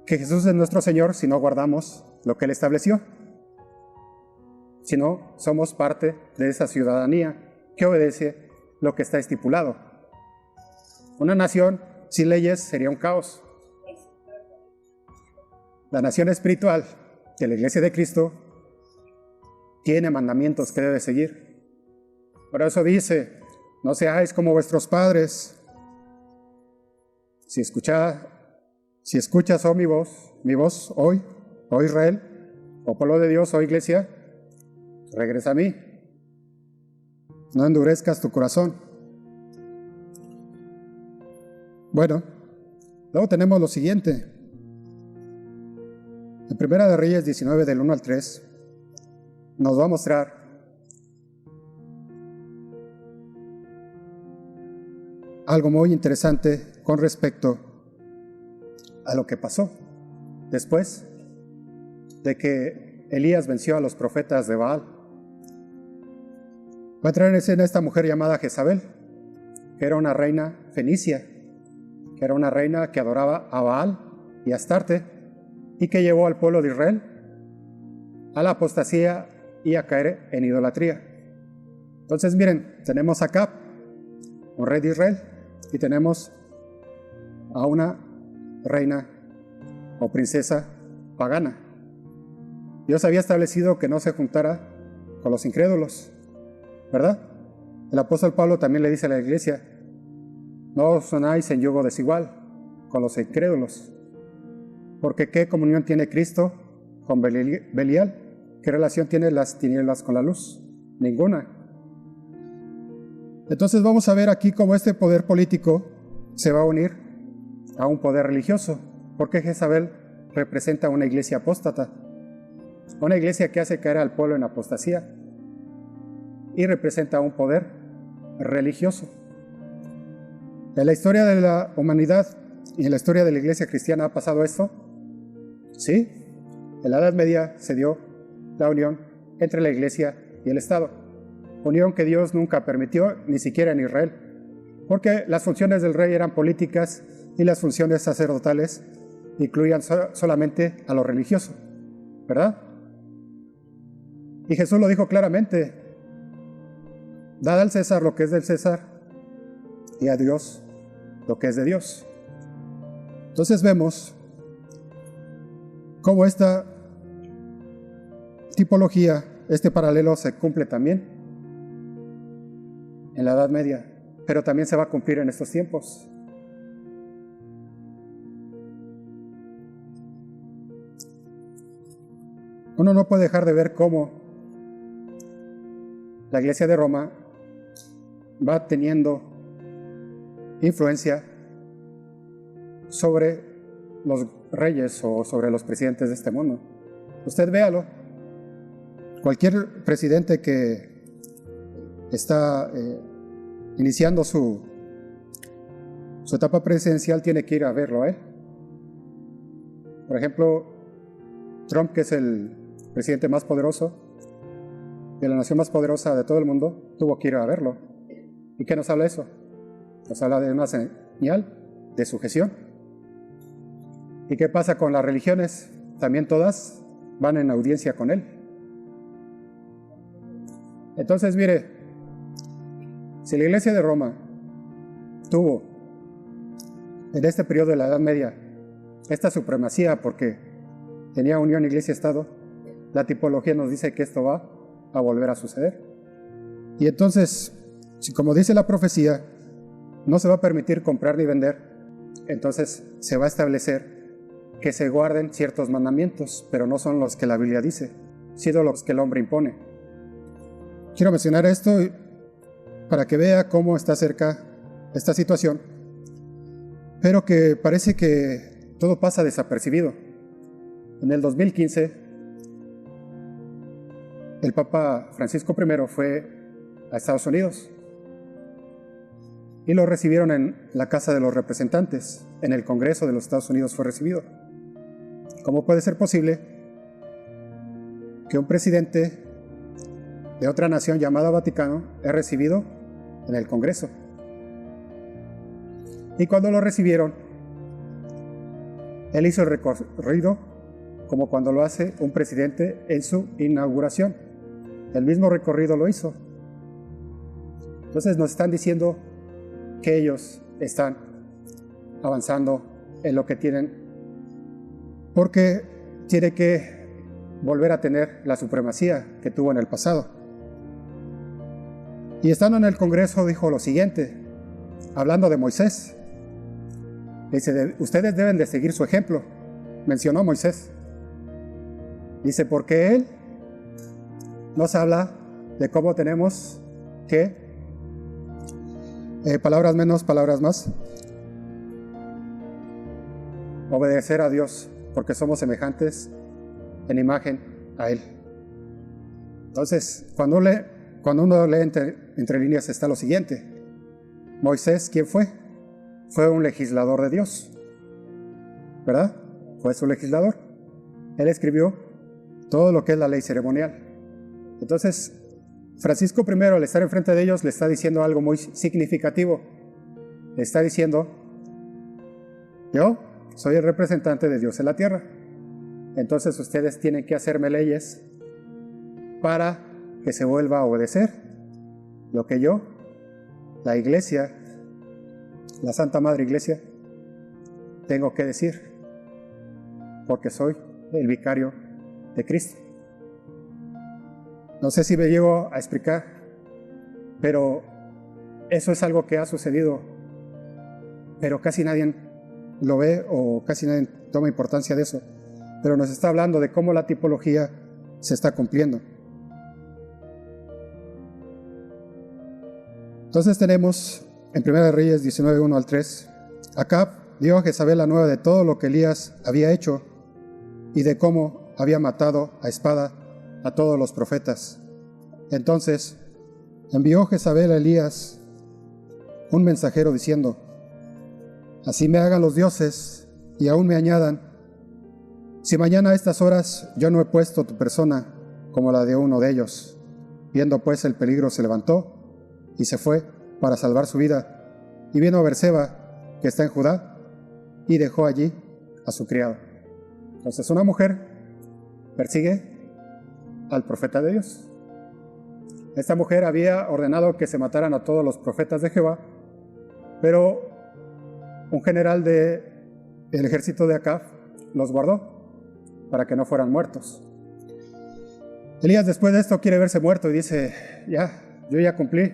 que Jesús es nuestro Señor si no guardamos lo que Él estableció? Si no somos parte de esa ciudadanía que obedece lo que está estipulado. Una nación sin leyes sería un caos. La nación espiritual de la Iglesia de Cristo tiene mandamientos que debe seguir. Por eso dice, no seáis como vuestros padres. Si escuchas mi voz hoy, oh Israel, oh pueblo de Dios, oh Iglesia, regresa a mí. No endurezcas tu corazón. Bueno, luego tenemos lo siguiente. En Primera de Reyes 19, del 1 al 3, nos va a mostrar algo muy interesante con respecto a lo que pasó después de que Elías venció a los profetas de Baal. Va a entrar en escena esta mujer llamada Jezabel, que era una reina fenicia, que era una reina que adoraba a Baal y a Astarte, y que llevó al pueblo de Israel a la apostasía y a caer en idolatría. Entonces miren, tenemos a Acab, un rey de Israel, y tenemos a una reina o princesa pagana. Dios había establecido que no se juntara con los incrédulos, ¿verdad? El apóstol Pablo también le dice a la iglesia, no os unáis en yugo desigual con los incrédulos, porque ¿qué comunión tiene Cristo con Belial? ¿Qué relación tiene las tinieblas con la luz? Ninguna. Entonces vamos a ver aquí cómo este poder político se va a unir a un poder religioso, porque Jezabel representa una iglesia apóstata, una iglesia que hace caer al pueblo en apostasía, y representa un poder religioso. En la historia de la humanidad y en la historia de la iglesia cristiana ha pasado esto. Sí, en la Edad Media se dio la unión entre la iglesia y el Estado, unión que Dios nunca permitió, ni siquiera en Israel, porque las funciones del rey eran políticas y las funciones sacerdotales incluían solamente a lo religioso, ¿verdad? Y Jesús lo dijo claramente, dad al César lo que es del César y a Dios lo que es de Dios. Entonces vemos cómo esta tipología, este paralelo se cumple también en la Edad Media, pero también se va a cumplir en estos tiempos. Uno no puede dejar de ver cómo la Iglesia de Roma va teniendo influencia sobre los reyes o sobre los presidentes de este mundo. Usted véalo. Cualquier presidente que está iniciando su etapa presidencial tiene que ir a verlo a él. Por ejemplo, Trump, que es el presidente más poderoso de la nación más poderosa de todo el mundo, tuvo que ir a verlo. ¿Y qué nos habla eso? Nos habla de una señal de sujeción. ¿Y qué pasa con las religiones? También todas van en audiencia con él. Entonces, mire, si la Iglesia de Roma tuvo en este periodo de la Edad Media esta supremacía porque tenía unión Iglesia-Estado, la tipología nos dice que esto va a volver a suceder. Y entonces, si como dice la profecía, no se va a permitir comprar ni vender, entonces se va a establecer que se guarden ciertos mandamientos, pero no son los que la Biblia dice, sino los que el hombre impone. Quiero mencionar esto para que vea cómo está cerca esta situación, pero que parece que todo pasa desapercibido. En el 2015, el Papa Francisco I fue a Estados Unidos y lo recibieron en la Casa de los Representantes. En el Congreso de los Estados Unidos fue recibido. ¿Cómo puede ser posible que un presidente de otra nación llamada Vaticano es recibido en el Congreso? Y cuando lo recibieron, él hizo el recorrido como cuando lo hace un presidente en su inauguración. El mismo recorrido lo hizo. Entonces nos están diciendo que ellos están avanzando en lo que tienen, porque tiene que volver a tener la supremacía que tuvo en el pasado. Y estando en el Congreso dijo lo siguiente, hablando de Moisés. Dice, ustedes deben de seguir su ejemplo. Mencionó a Moisés. Dice, porque él nos habla de cómo tenemos que, palabras menos, palabras más, obedecer a Dios, porque somos semejantes en imagen a Él. Entonces, cuando uno lee entre líneas está lo siguiente. Moisés, ¿quién fue? Fue un legislador de Dios, ¿verdad? Fue su legislador. Él escribió todo lo que es la ley ceremonial. Entonces, Francisco I, al estar enfrente de ellos, le está diciendo algo muy significativo. Le está diciendo, yo soy el representante de Dios en la tierra. Entonces ustedes tienen que hacerme leyes para que se vuelva a obedecer lo que yo, la Iglesia, la Santa Madre Iglesia, tengo que decir, porque soy el vicario de Cristo. No sé si me llego a explicar, pero eso es algo que ha sucedido, pero casi nadie lo ve o casi nadie toma importancia de eso. Pero nos está hablando de cómo la tipología se está cumpliendo. Entonces tenemos en 1 Reyes 19, 1 al 3, Acab dio a Jezabel la nueva de todo lo que Elías había hecho y de cómo había matado a espada a todos los profetas. Entonces envió Jezabel a Elías un mensajero diciendo, así me hagan los dioses y aún me añadan, si mañana a estas horas yo no he puesto tu persona como la de uno de ellos. Viendo pues el peligro se levantó y se fue para salvar su vida, y vino a Berseba, que está en Judá, y dejó allí a su criado. Entonces una mujer persigue al profeta de Dios. Esta mujer había ordenado que se mataran a todos los profetas de Jehová, pero un general del ejército de Acab los guardó para que no fueran muertos. Elías después de esto quiere verse muerto y dice, yo ya cumplí.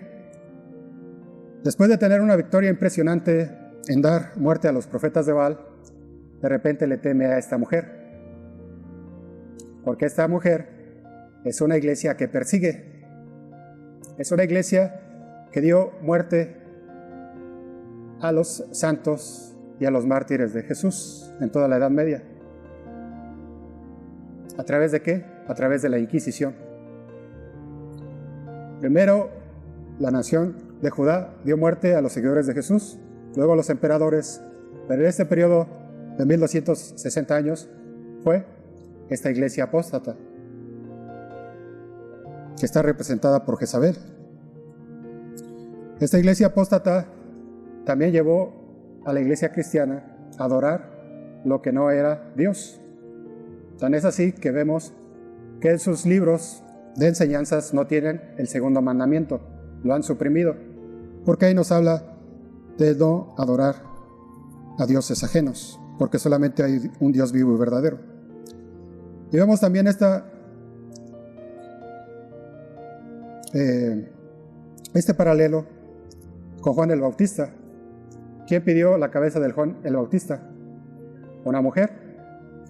Después de tener una victoria impresionante en dar muerte a los profetas de Baal, de repente le teme a esta mujer. Porque esta mujer es una iglesia que persigue. Es una iglesia que dio muerte a los santos y a los mártires de Jesús en toda la Edad Media. ¿A través de qué? A través de la Inquisición. Primero, la nación de Judá dio muerte a los seguidores de Jesús, luego a los emperadores, pero en este periodo de 1260 años fue esta iglesia apóstata, que está representada por Jezabel. Esta iglesia apóstata también llevó a la iglesia cristiana a adorar lo que no era Dios. Tan es así que vemos que en sus libros de enseñanzas no tienen el segundo mandamiento, lo han suprimido, porque ahí nos habla de no adorar a dioses ajenos, porque solamente hay un Dios vivo y verdadero. Y vemos también este paralelo con Juan el Bautista. ¿Quién pidió la cabeza de Juan el Bautista? Una mujer,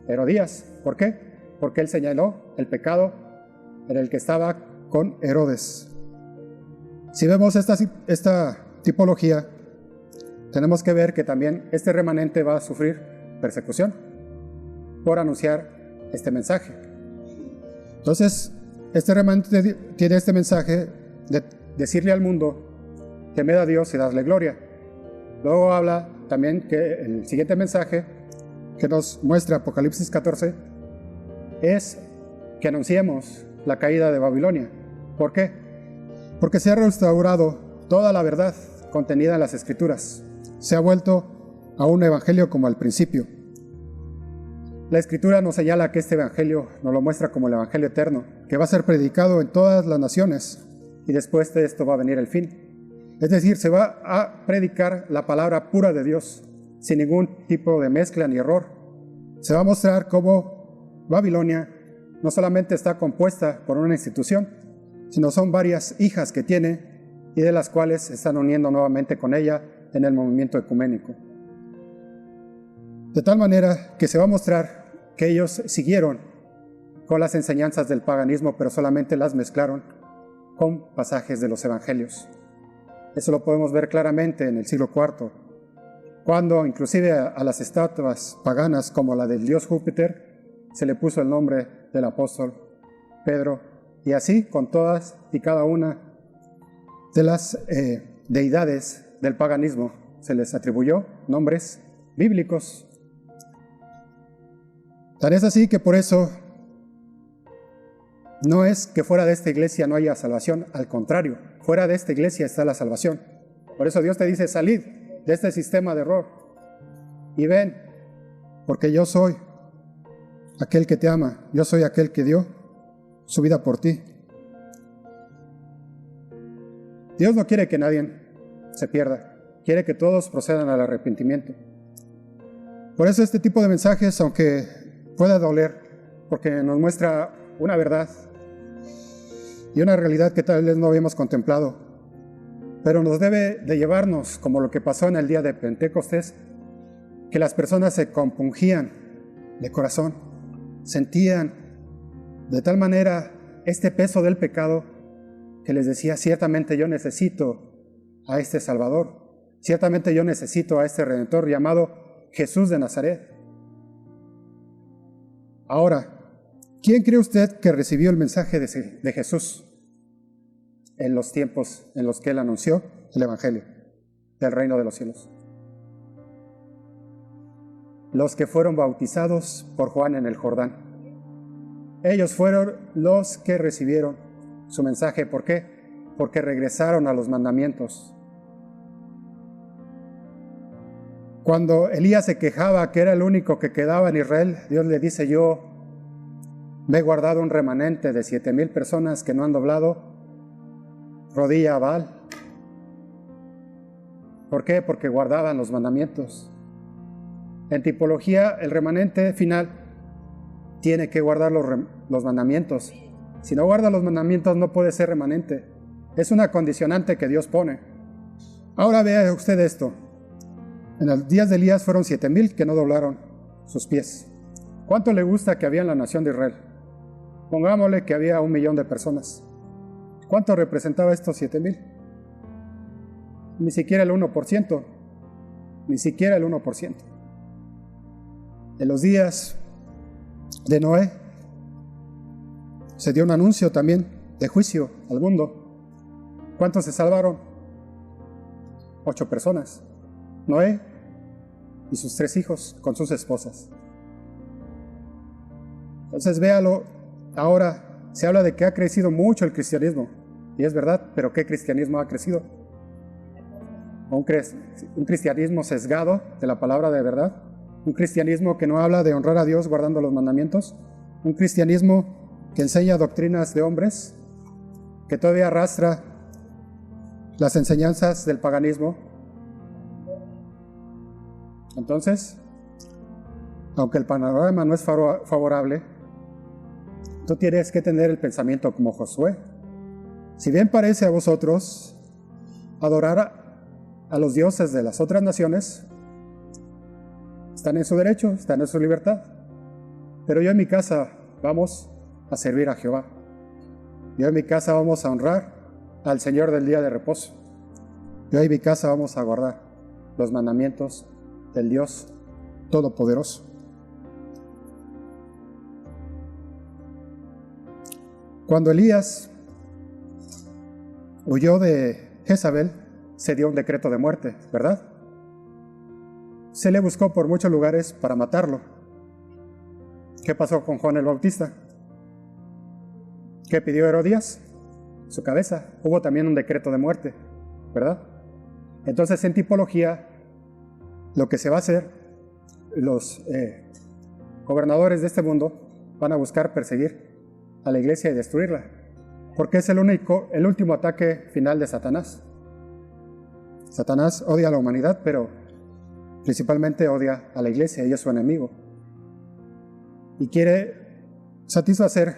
Herodías. ¿Por qué? Porque él señaló el pecado en el que estaba con Herodes. Si vemos esta tipología, tenemos que ver que también este remanente va a sufrir persecución por anunciar este mensaje. Entonces, este remanente tiene este mensaje de decirle al mundo, temed a Dios y dadle gloria. Luego habla también que el siguiente mensaje que nos muestra Apocalipsis 14 es que anunciemos la caída de Babilonia. ¿Por qué? Porque se ha restaurado toda la verdad contenida en las Escrituras. Se ha vuelto a un evangelio como al principio. La Escritura nos señala que este evangelio nos lo muestra como el evangelio eterno, que va a ser predicado en todas las naciones y después de esto va a venir el fin. Es decir, se va a predicar la palabra pura de Dios, sin ningún tipo de mezcla ni error. Se va a mostrar cómo Babilonia no solamente está compuesta por una institución, sino son varias hijas que tiene y de las cuales se están uniendo nuevamente con ella en el movimiento ecuménico. De tal manera que se va a mostrar que ellos siguieron con las enseñanzas del paganismo, pero solamente las mezclaron con pasajes de los evangelios. Eso lo podemos ver claramente en el siglo IV, cuando inclusive a las estatuas paganas como la del dios Júpiter se le puso el nombre del apóstol Pedro, y así con todas y cada una de las deidades del paganismo se les atribuyó nombres bíblicos. Tan es así que por eso no es que fuera de esta iglesia no haya salvación, al contrario, fuera de esta iglesia está la salvación. Por eso Dios te dice, salid de este sistema de error y ven, porque yo soy aquel que te ama, yo soy aquel que dio su vida por ti. Dios no quiere que nadie se pierda, quiere que todos procedan al arrepentimiento. Por eso este tipo de mensajes, aunque pueda doler, porque nos muestra una verdad y una realidad que tal vez no habíamos contemplado, pero nos debe de llevarnos, como lo que pasó en el día de Pentecostés, que las personas se compungían de corazón, sentían de tal manera este peso del pecado que les decía, ciertamente yo necesito a este Salvador, ciertamente yo necesito a este Redentor llamado Jesús de Nazaret. Ahora, ¿quién cree usted que recibió el mensaje de Jesús en los tiempos en los que Él anunció el Evangelio del reino de los cielos? Los que fueron bautizados por Juan en el Jordán. Ellos fueron los que recibieron su mensaje. ¿Por qué? Porque regresaron a los mandamientos. Cuando Elías se quejaba que era el único que quedaba en Israel, Dios le dice, yo me he guardado un remanente de 7,000 personas que no han doblado rodilla a Baal. ¿Por qué? Porque guardaban los mandamientos. En tipología, el remanente final tiene que guardar los mandamientos. Si no guarda los mandamientos, no puede ser remanente. Es una condicionante que Dios pone. Ahora vea usted esto. En los días de Elías fueron 7,000 que no doblaron sus pies. ¿Cuánto le gusta que había en la nación de Israel? Pongámosle que había 1,000,000 de personas. ¿Cuánto representaba estos 7,000? Ni siquiera el 1%. Ni siquiera el 1%. En los días de Noé se dio un anuncio también de juicio al mundo. ¿Cuántos se salvaron? 8 personas. Noé y sus 3 hijos con sus esposas. Entonces véalo, ahora se habla de que ha crecido mucho el cristianismo, y es verdad, pero ¿qué cristianismo ha crecido? Un cristianismo sesgado de la palabra de verdad, un cristianismo que no habla de honrar a Dios guardando los mandamientos, un cristianismo que enseña doctrinas de hombres, que todavía arrastra las enseñanzas del paganismo. Entonces, aunque el panorama no es favorable, tú tienes que tener el pensamiento como Josué. Si bien parece a vosotros adorar a los dioses de las otras naciones, están en su derecho, están en su libertad. Pero yo en mi casa vamos a servir a Jehová. Yo en mi casa vamos a honrar al Señor del día de reposo. Yo en mi casa vamos a guardar los mandamientos del Dios Todopoderoso. Cuando Elías huyó de Jezabel, se dio un decreto de muerte, ¿verdad? se le buscó por muchos lugares para matarlo. ¿Qué pasó con Juan el Bautista? ¿Qué pidió Herodías? Su cabeza. Hubo también un decreto de muerte, ¿verdad? Entonces, en tipología, lo que se va a hacer, los gobernadores de este mundo van a buscar perseguir a la iglesia y destruirla, porque es el último ataque final de Satanás. Satanás odia a la humanidad, pero principalmente odia a la iglesia, ella es su enemigo. Y quiere satisfacer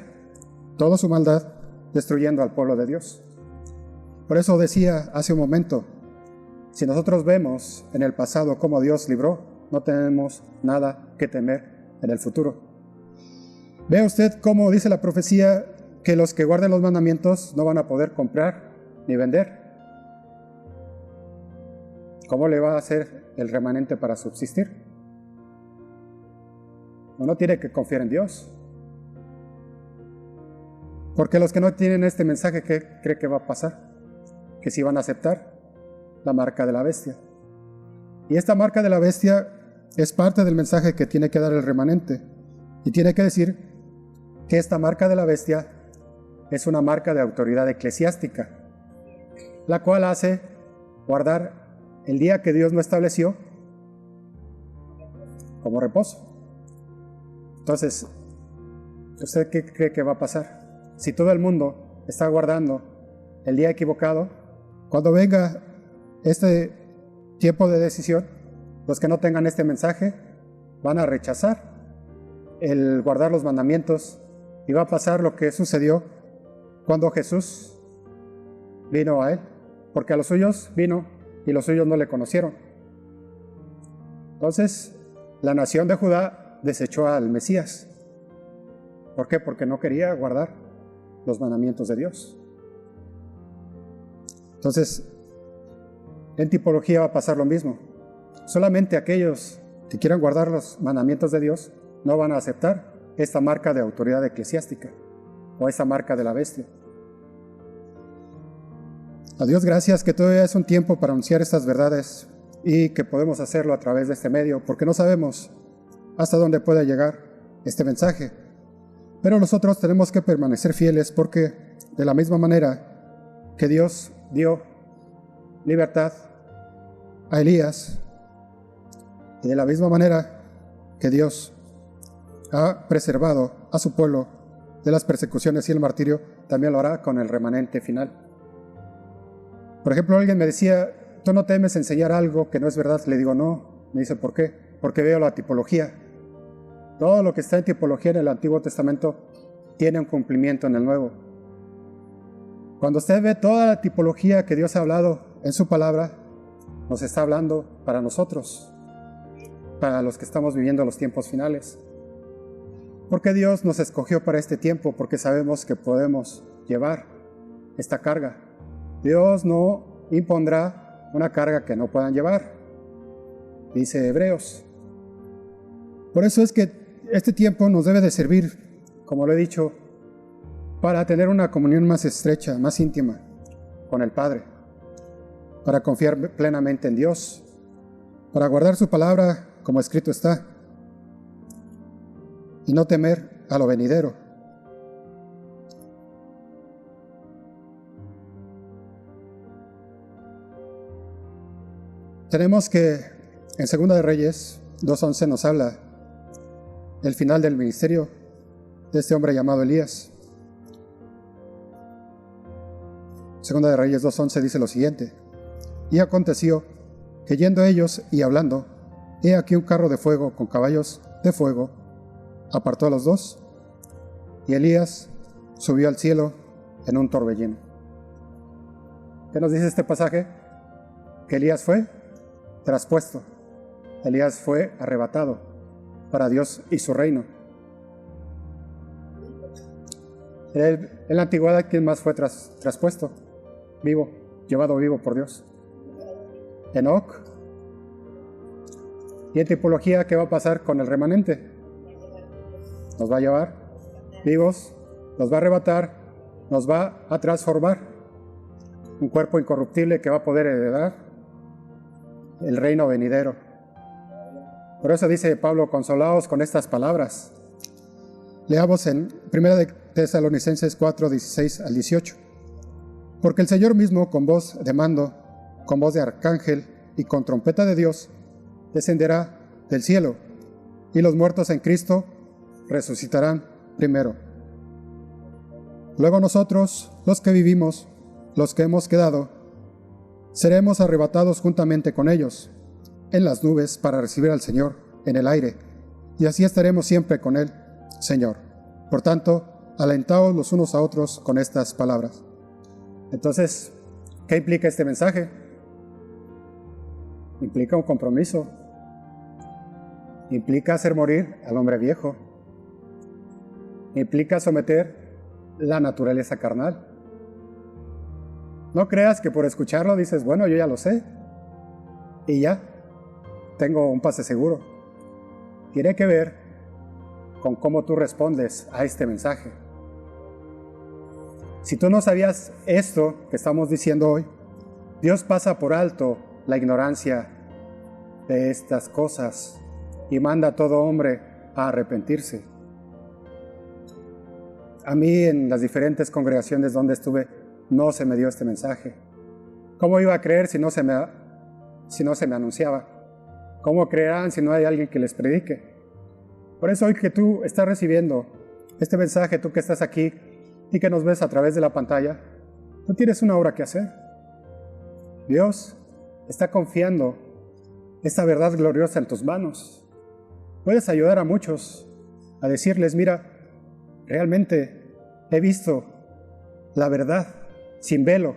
toda su maldad destruyendo al pueblo de Dios. Por eso decía hace un momento, si nosotros vemos en el pasado cómo Dios libró, no tenemos nada que temer en el futuro. Vea usted cómo dice la profecía que los que guarden los mandamientos no van a poder comprar ni vender. ¿Cómo le va a hacer el remanente para subsistir? Uno tiene que confiar en Dios. Porque los que no tienen este mensaje, ¿qué cree que va a pasar? Que sí van a aceptar la marca de la bestia. Y esta marca de la bestia es parte del mensaje que tiene que dar el remanente. Y tiene que decir que esta marca de la bestia es una marca de autoridad eclesiástica, la cual hace guardar el día que Dios no estableció como reposo. Entonces, ¿usted qué cree que va a pasar? Si todo el mundo está guardando el día equivocado, cuando venga este tiempo de decisión, los que no tengan este mensaje van a rechazar el guardar los mandamientos y va a pasar lo que sucedió cuando Jesús vino a él, porque a los suyos vino y los suyos no le conocieron. Entonces, la nación de Judá desechó al Mesías. ¿Por qué? Porque no quería guardar los mandamientos de Dios. Entonces, en tipología va a pasar lo mismo. Solamente aquellos que quieran guardar los mandamientos de Dios no van a aceptar esta marca de autoridad eclesiástica o esta marca de la bestia. A Dios gracias que todavía es un tiempo para anunciar estas verdades y que podemos hacerlo a través de este medio, porque no sabemos hasta dónde puede llegar este mensaje. Pero nosotros tenemos que permanecer fieles, porque de la misma manera que Dios dio libertad a Elías, y de la misma manera que Dios ha preservado a su pueblo de las persecuciones y el martirio, también lo hará con el remanente final. Por ejemplo, alguien me decía, ¿tú no temes enseñar algo que no es verdad? Le digo, no. Me dice, ¿por qué? Porque veo la tipología. Todo lo que está en tipología en el Antiguo Testamento tiene un cumplimiento en el Nuevo. Cuando usted ve toda la tipología que Dios ha hablado en su palabra, nos está hablando para nosotros, para los que estamos viviendo los tiempos finales. Porque Dios nos escogió para este tiempo, porque sabemos que podemos llevar esta carga. Dios no impondrá una carga que no puedan llevar, dice Hebreos. Por eso es que este tiempo nos debe de servir, como lo he dicho, para tener una comunión más estrecha, más íntima con el Padre, para confiar plenamente en Dios, para guardar su palabra como escrito está, y no temer a lo venidero. Tenemos que en Segunda de Reyes 2:11 nos habla el final del ministerio de este hombre llamado Elías. Segunda de Reyes 2:11 dice lo siguiente: y aconteció que yendo ellos y hablando, he aquí un carro de fuego con caballos de fuego apartó a los dos, y Elías subió al cielo en un torbellino. ¿Qué nos dice este pasaje? Que Elías fue traspuesto. Elías fue arrebatado para Dios y su reino. En la antigüedad, ¿quién más fue traspuesto? Vivo, llevado vivo por Dios. Enoc. Y en tipología, ¿qué va a pasar con el remanente? Nos va a llevar vivos, nos va a arrebatar, nos va a transformar. Un cuerpo incorruptible que va a poder heredar el reino venidero. Por eso dice Pablo, consolaos con estas palabras. Leamos en 1 de Tesalonicenses 4, 16 al 18. Porque el Señor mismo, con voz de mando, con voz de arcángel y con trompeta de Dios, descenderá del cielo, y los muertos en Cristo resucitarán primero. Luego nosotros, los que vivimos, los que hemos quedado, seremos arrebatados juntamente con ellos en las nubes para recibir al Señor en el aire, y así estaremos siempre con Él, Señor. Por tanto, alentaos los unos a otros con estas palabras. Entonces, ¿qué implica este mensaje? Implica un compromiso. Implica hacer morir al hombre viejo. Implica someter la naturaleza carnal. No creas que por escucharlo dices, bueno, yo ya lo sé. Y ya, tengo un pase seguro. Tiene que ver con cómo tú respondes a este mensaje. Si tú no sabías esto que estamos diciendo hoy, Dios pasa por alto la ignorancia de estas cosas y manda a todo hombre a arrepentirse. A mí en las diferentes congregaciones donde estuve no se me dio este mensaje. ¿Cómo iba a creer si no se me anunciaba? ¿Cómo creerán si no hay alguien que les predique? Por eso hoy que tú estás recibiendo este mensaje, tú que estás aquí y que nos ves a través de la pantalla, tú tienes una obra que hacer. Dios está confiando esta verdad gloriosa en tus manos. Puedes ayudar a muchos a decirles, mira, realmente he visto la verdad sin velo.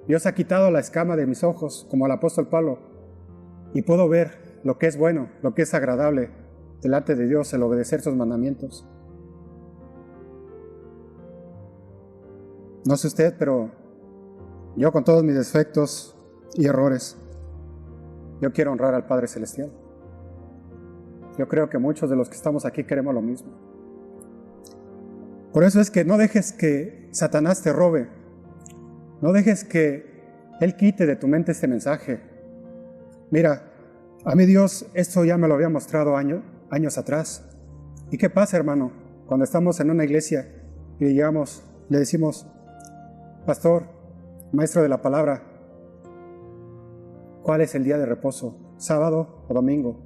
Dios ha quitado la escama de mis ojos, como el apóstol Pablo, y puedo ver lo que es bueno, lo que es agradable delante de Dios, el obedecer sus mandamientos. No sé usted, pero yo con todos mis defectos y errores, yo quiero honrar al Padre Celestial. Yo creo que muchos de los que estamos aquí queremos lo mismo. Por eso es que no dejes que Satanás te robe. No dejes que Él quite de tu mente este mensaje. Mira, a mí Dios esto ya me lo había mostrado años atrás. ¿Y qué pasa, hermano? Cuando estamos en una iglesia y llegamos, le decimos, pastor, maestro de la palabra, ¿cuál es el día de reposo? ¿Sábado o domingo?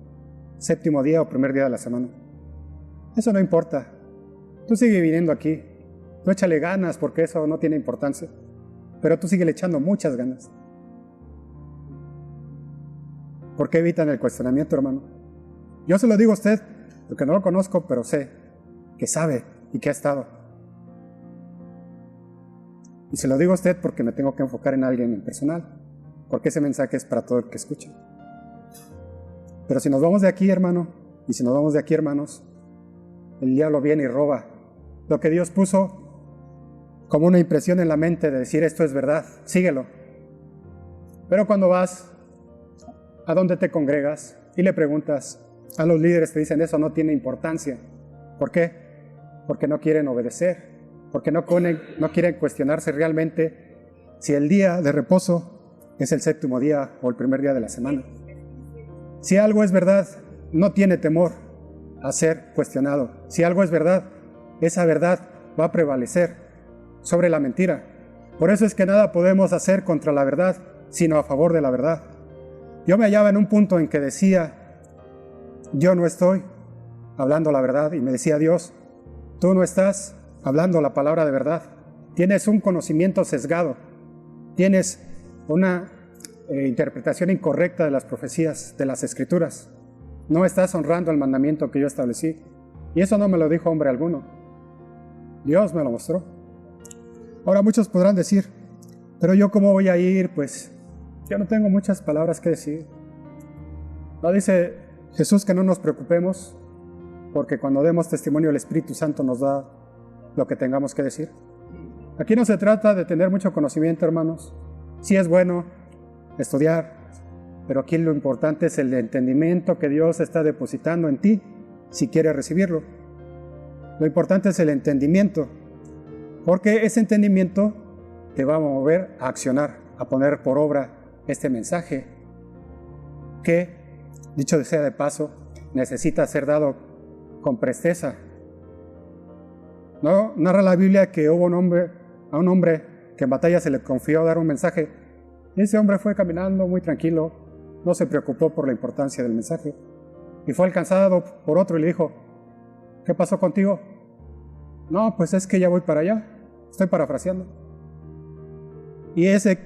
¿Séptimo día o primer día de la semana? Eso no importa. Tú sigue viniendo aquí. Tú échale ganas porque eso no tiene importancia. Pero tú sigue echando muchas ganas. ¿Por qué evitan el cuestionamiento, hermano? Yo se lo digo a usted, porque no lo conozco, pero sé que sabe y que ha estado. Y se lo digo a usted porque me tengo que enfocar en alguien en personal, porque ese mensaje es para todo el que escucha. Pero si nos vamos de aquí, hermano, y si nos vamos de aquí, hermanos, el diablo viene y roba lo que Dios puso como una impresión en la mente de decir esto es verdad, síguelo. Pero cuando vas a donde te congregas y le preguntas a los líderes, te dicen eso no tiene importancia. ¿Por qué? Porque no quieren obedecer, porque no quieren cuestionarse realmente si el día de reposo es el séptimo día o el primer día de la semana. Si algo es verdad, no tiene temor a ser cuestionado. Si algo es verdad, esa verdad va a prevalecer sobre la mentira. Por eso es que nada podemos hacer contra la verdad, sino a favor de la verdad. Yo me hallaba en un punto en que decía, yo no estoy hablando la verdad, y me decía Dios, tú no estás hablando la palabra de verdad. Tienes un conocimiento sesgado, tienes una interpretación incorrecta de las profecías, de las escrituras. No estás honrando el mandamiento que yo establecí. Y eso no me lo dijo hombre alguno. Dios me lo mostró. Ahora muchos podrán decir, pero yo cómo voy a ir, pues yo no tengo muchas palabras que decir. No dice Jesús que no nos preocupemos, porque cuando demos testimonio el Espíritu Santo nos da lo que tengamos que decir. Aquí no se trata de tener mucho conocimiento, hermanos. Sí es bueno estudiar, pero aquí lo importante es el entendimiento que Dios está depositando en ti, si quieres recibirlo. Lo importante es el entendimiento, porque ese entendimiento te va a mover a accionar, a poner por obra este mensaje, que, dicho sea de paso, necesita ser dado con presteza. No narra la Biblia que hubo a un hombre que en batalla se le confió dar un mensaje. Y ese hombre fue caminando muy tranquilo, no se preocupó por la importancia del mensaje. Y fue alcanzado por otro y le dijo, ¿qué pasó contigo? No, pues es que ya voy para allá. Estoy parafraseando. Y ese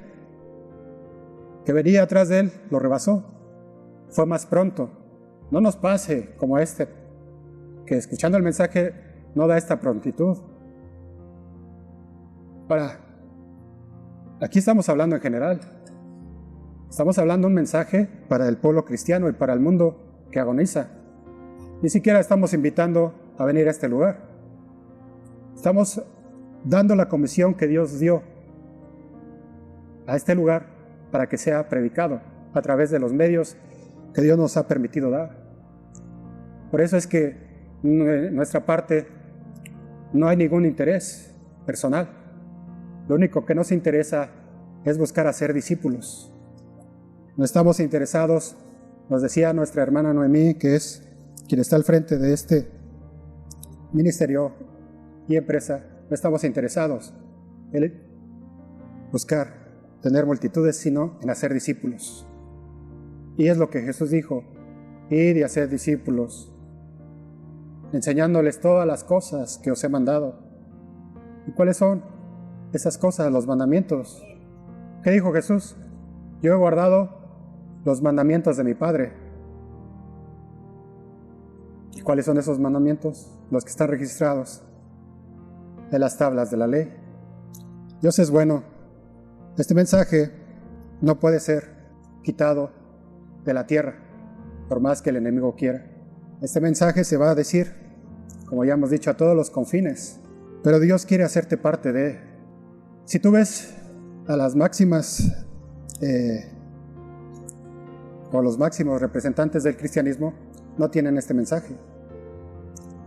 que venía atrás de él lo rebasó. Fue más pronto. No nos pase como este, que escuchando el mensaje no da esta prontitud. Ahora, aquí estamos hablando en general. Estamos hablando un mensaje para el pueblo cristiano y para el mundo que agoniza. Ni siquiera estamos invitando a venir a este lugar. Estamos dando la comisión que Dios dio a este lugar para que sea predicado a través de los medios que Dios nos ha permitido dar. Por eso es que en nuestra parte no hay ningún interés personal. Lo único que nos interesa es buscar hacer discípulos. No estamos interesados, nos decía nuestra hermana Noemí, que es quien está al frente de este ministerio y empresa, no estamos interesados en buscar tener multitudes, sino en hacer discípulos. Y es lo que Jesús dijo, id y hacer discípulos, enseñándoles todas las cosas que os he mandado. ¿Y cuáles son esas cosas? Los mandamientos. ¿Qué dijo Jesús? Yo he guardado los mandamientos de mi Padre. ¿Y cuáles son esos mandamientos? Los que están registrados en las tablas de la ley. Dios es bueno. Este mensaje no puede ser quitado de la tierra, por más que el enemigo quiera. Este mensaje se va a decir, como ya hemos dicho, a todos los confines, pero Dios quiere hacerte parte de. Si tú ves a las máximas o los máximos representantes del cristianismo, no tienen este mensaje.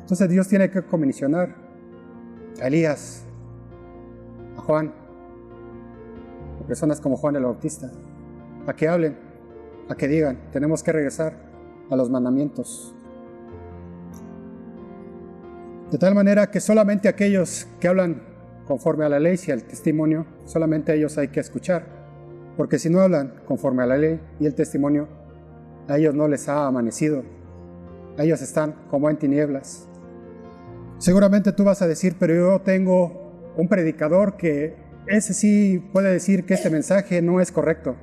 Entonces Dios tiene que comisionar a Elías, a Juan, a personas como Juan el Bautista, a que hablen, a que digan, tenemos que regresar a los mandamientos. De tal manera que solamente aquellos que hablan conforme a la ley y al testimonio, solamente a ellos hay que escuchar. Porque si no hablan conforme a la ley y el testimonio, a ellos no les ha amanecido. A ellos están como en tinieblas. Seguramente tú vas a decir, pero yo tengo un predicador que ese sí puede decir que este mensaje no es correcto.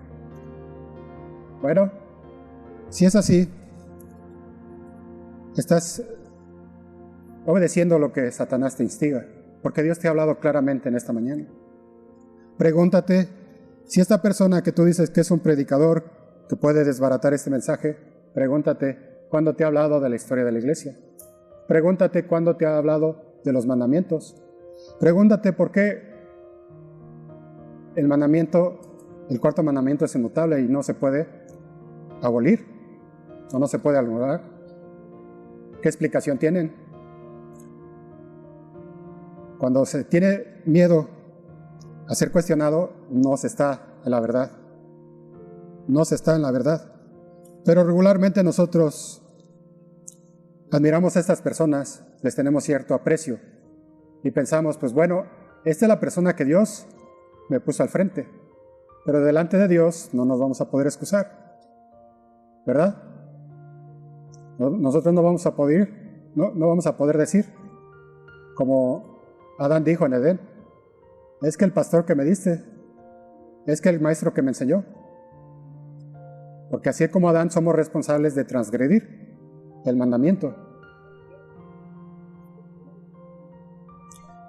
Bueno, si es así, estás obedeciendo lo que Satanás te instiga, porque Dios te ha hablado claramente en esta mañana. Pregúntate si esta persona que tú dices que es un predicador que puede desbaratar este mensaje, pregúntate cuándo te ha hablado de la historia de la iglesia. Pregúntate cuándo te ha hablado de los mandamientos. Pregúntate por qué el cuarto mandamiento es inmutable y no se puede abolir, o no se puede anular. ¿Qué explicación tienen? Cuando se tiene miedo a ser cuestionado, no se está en la verdad. No se está en la verdad. Pero regularmente nosotros admiramos a estas personas, les tenemos cierto aprecio y pensamos, pues bueno, esta es la persona que Dios me puso al frente, pero delante de Dios no nos vamos a poder excusar, ¿verdad? Nosotros no vamos a poder decir, como Adán dijo en Edén, es que el pastor que me diste, es que el maestro que me enseñó, porque así como Adán somos responsables de transgredir el mandamiento.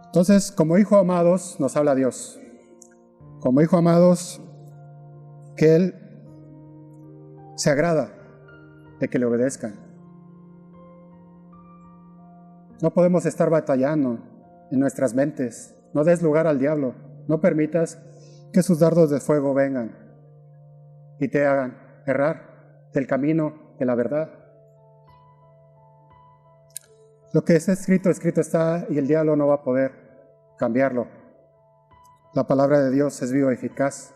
Entonces, como hijos amados, nos habla Dios. Como hijos amados, que Él se agrada de que le obedezcan. No podemos estar batallando en nuestras mentes. No des lugar al diablo. No permitas que sus dardos de fuego vengan y te hagan errar del camino de la verdad. Lo que está escrito, escrito está, y el diablo no va a poder cambiarlo. La palabra de Dios es viva y eficaz.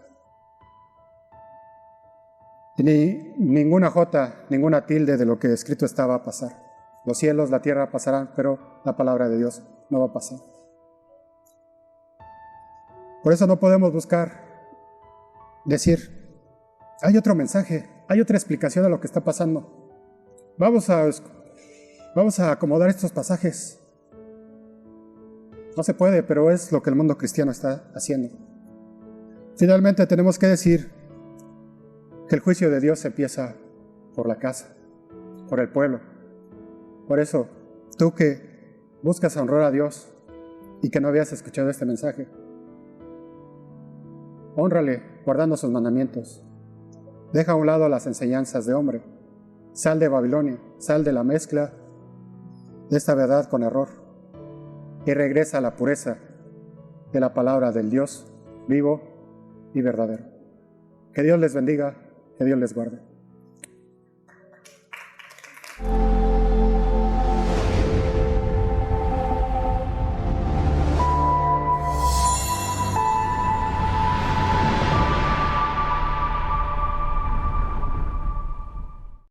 ni ninguna jota, ninguna tilde de lo que escrito está va a pasar. Los cielos, la tierra pasarán, pero la palabra de Dios no va a pasar. Por eso no podemos buscar decir, hay otro mensaje, hay otra explicación de lo que está pasando. Vamos a acomodar estos pasajes. No se puede, pero es lo que el mundo cristiano está haciendo. Finalmente tenemos que decir que el juicio de Dios empieza por la casa, por el pueblo. Por eso, tú que buscas honrar a Dios y que no habías escuchado este mensaje, hónrale guardando sus mandamientos. Deja a un lado las enseñanzas de hombre. Sal de Babilonia, sal de la mezcla de esta verdad con error y regresa a la pureza de la palabra del Dios vivo y verdadero. Que Dios les bendiga, que Dios les guarde.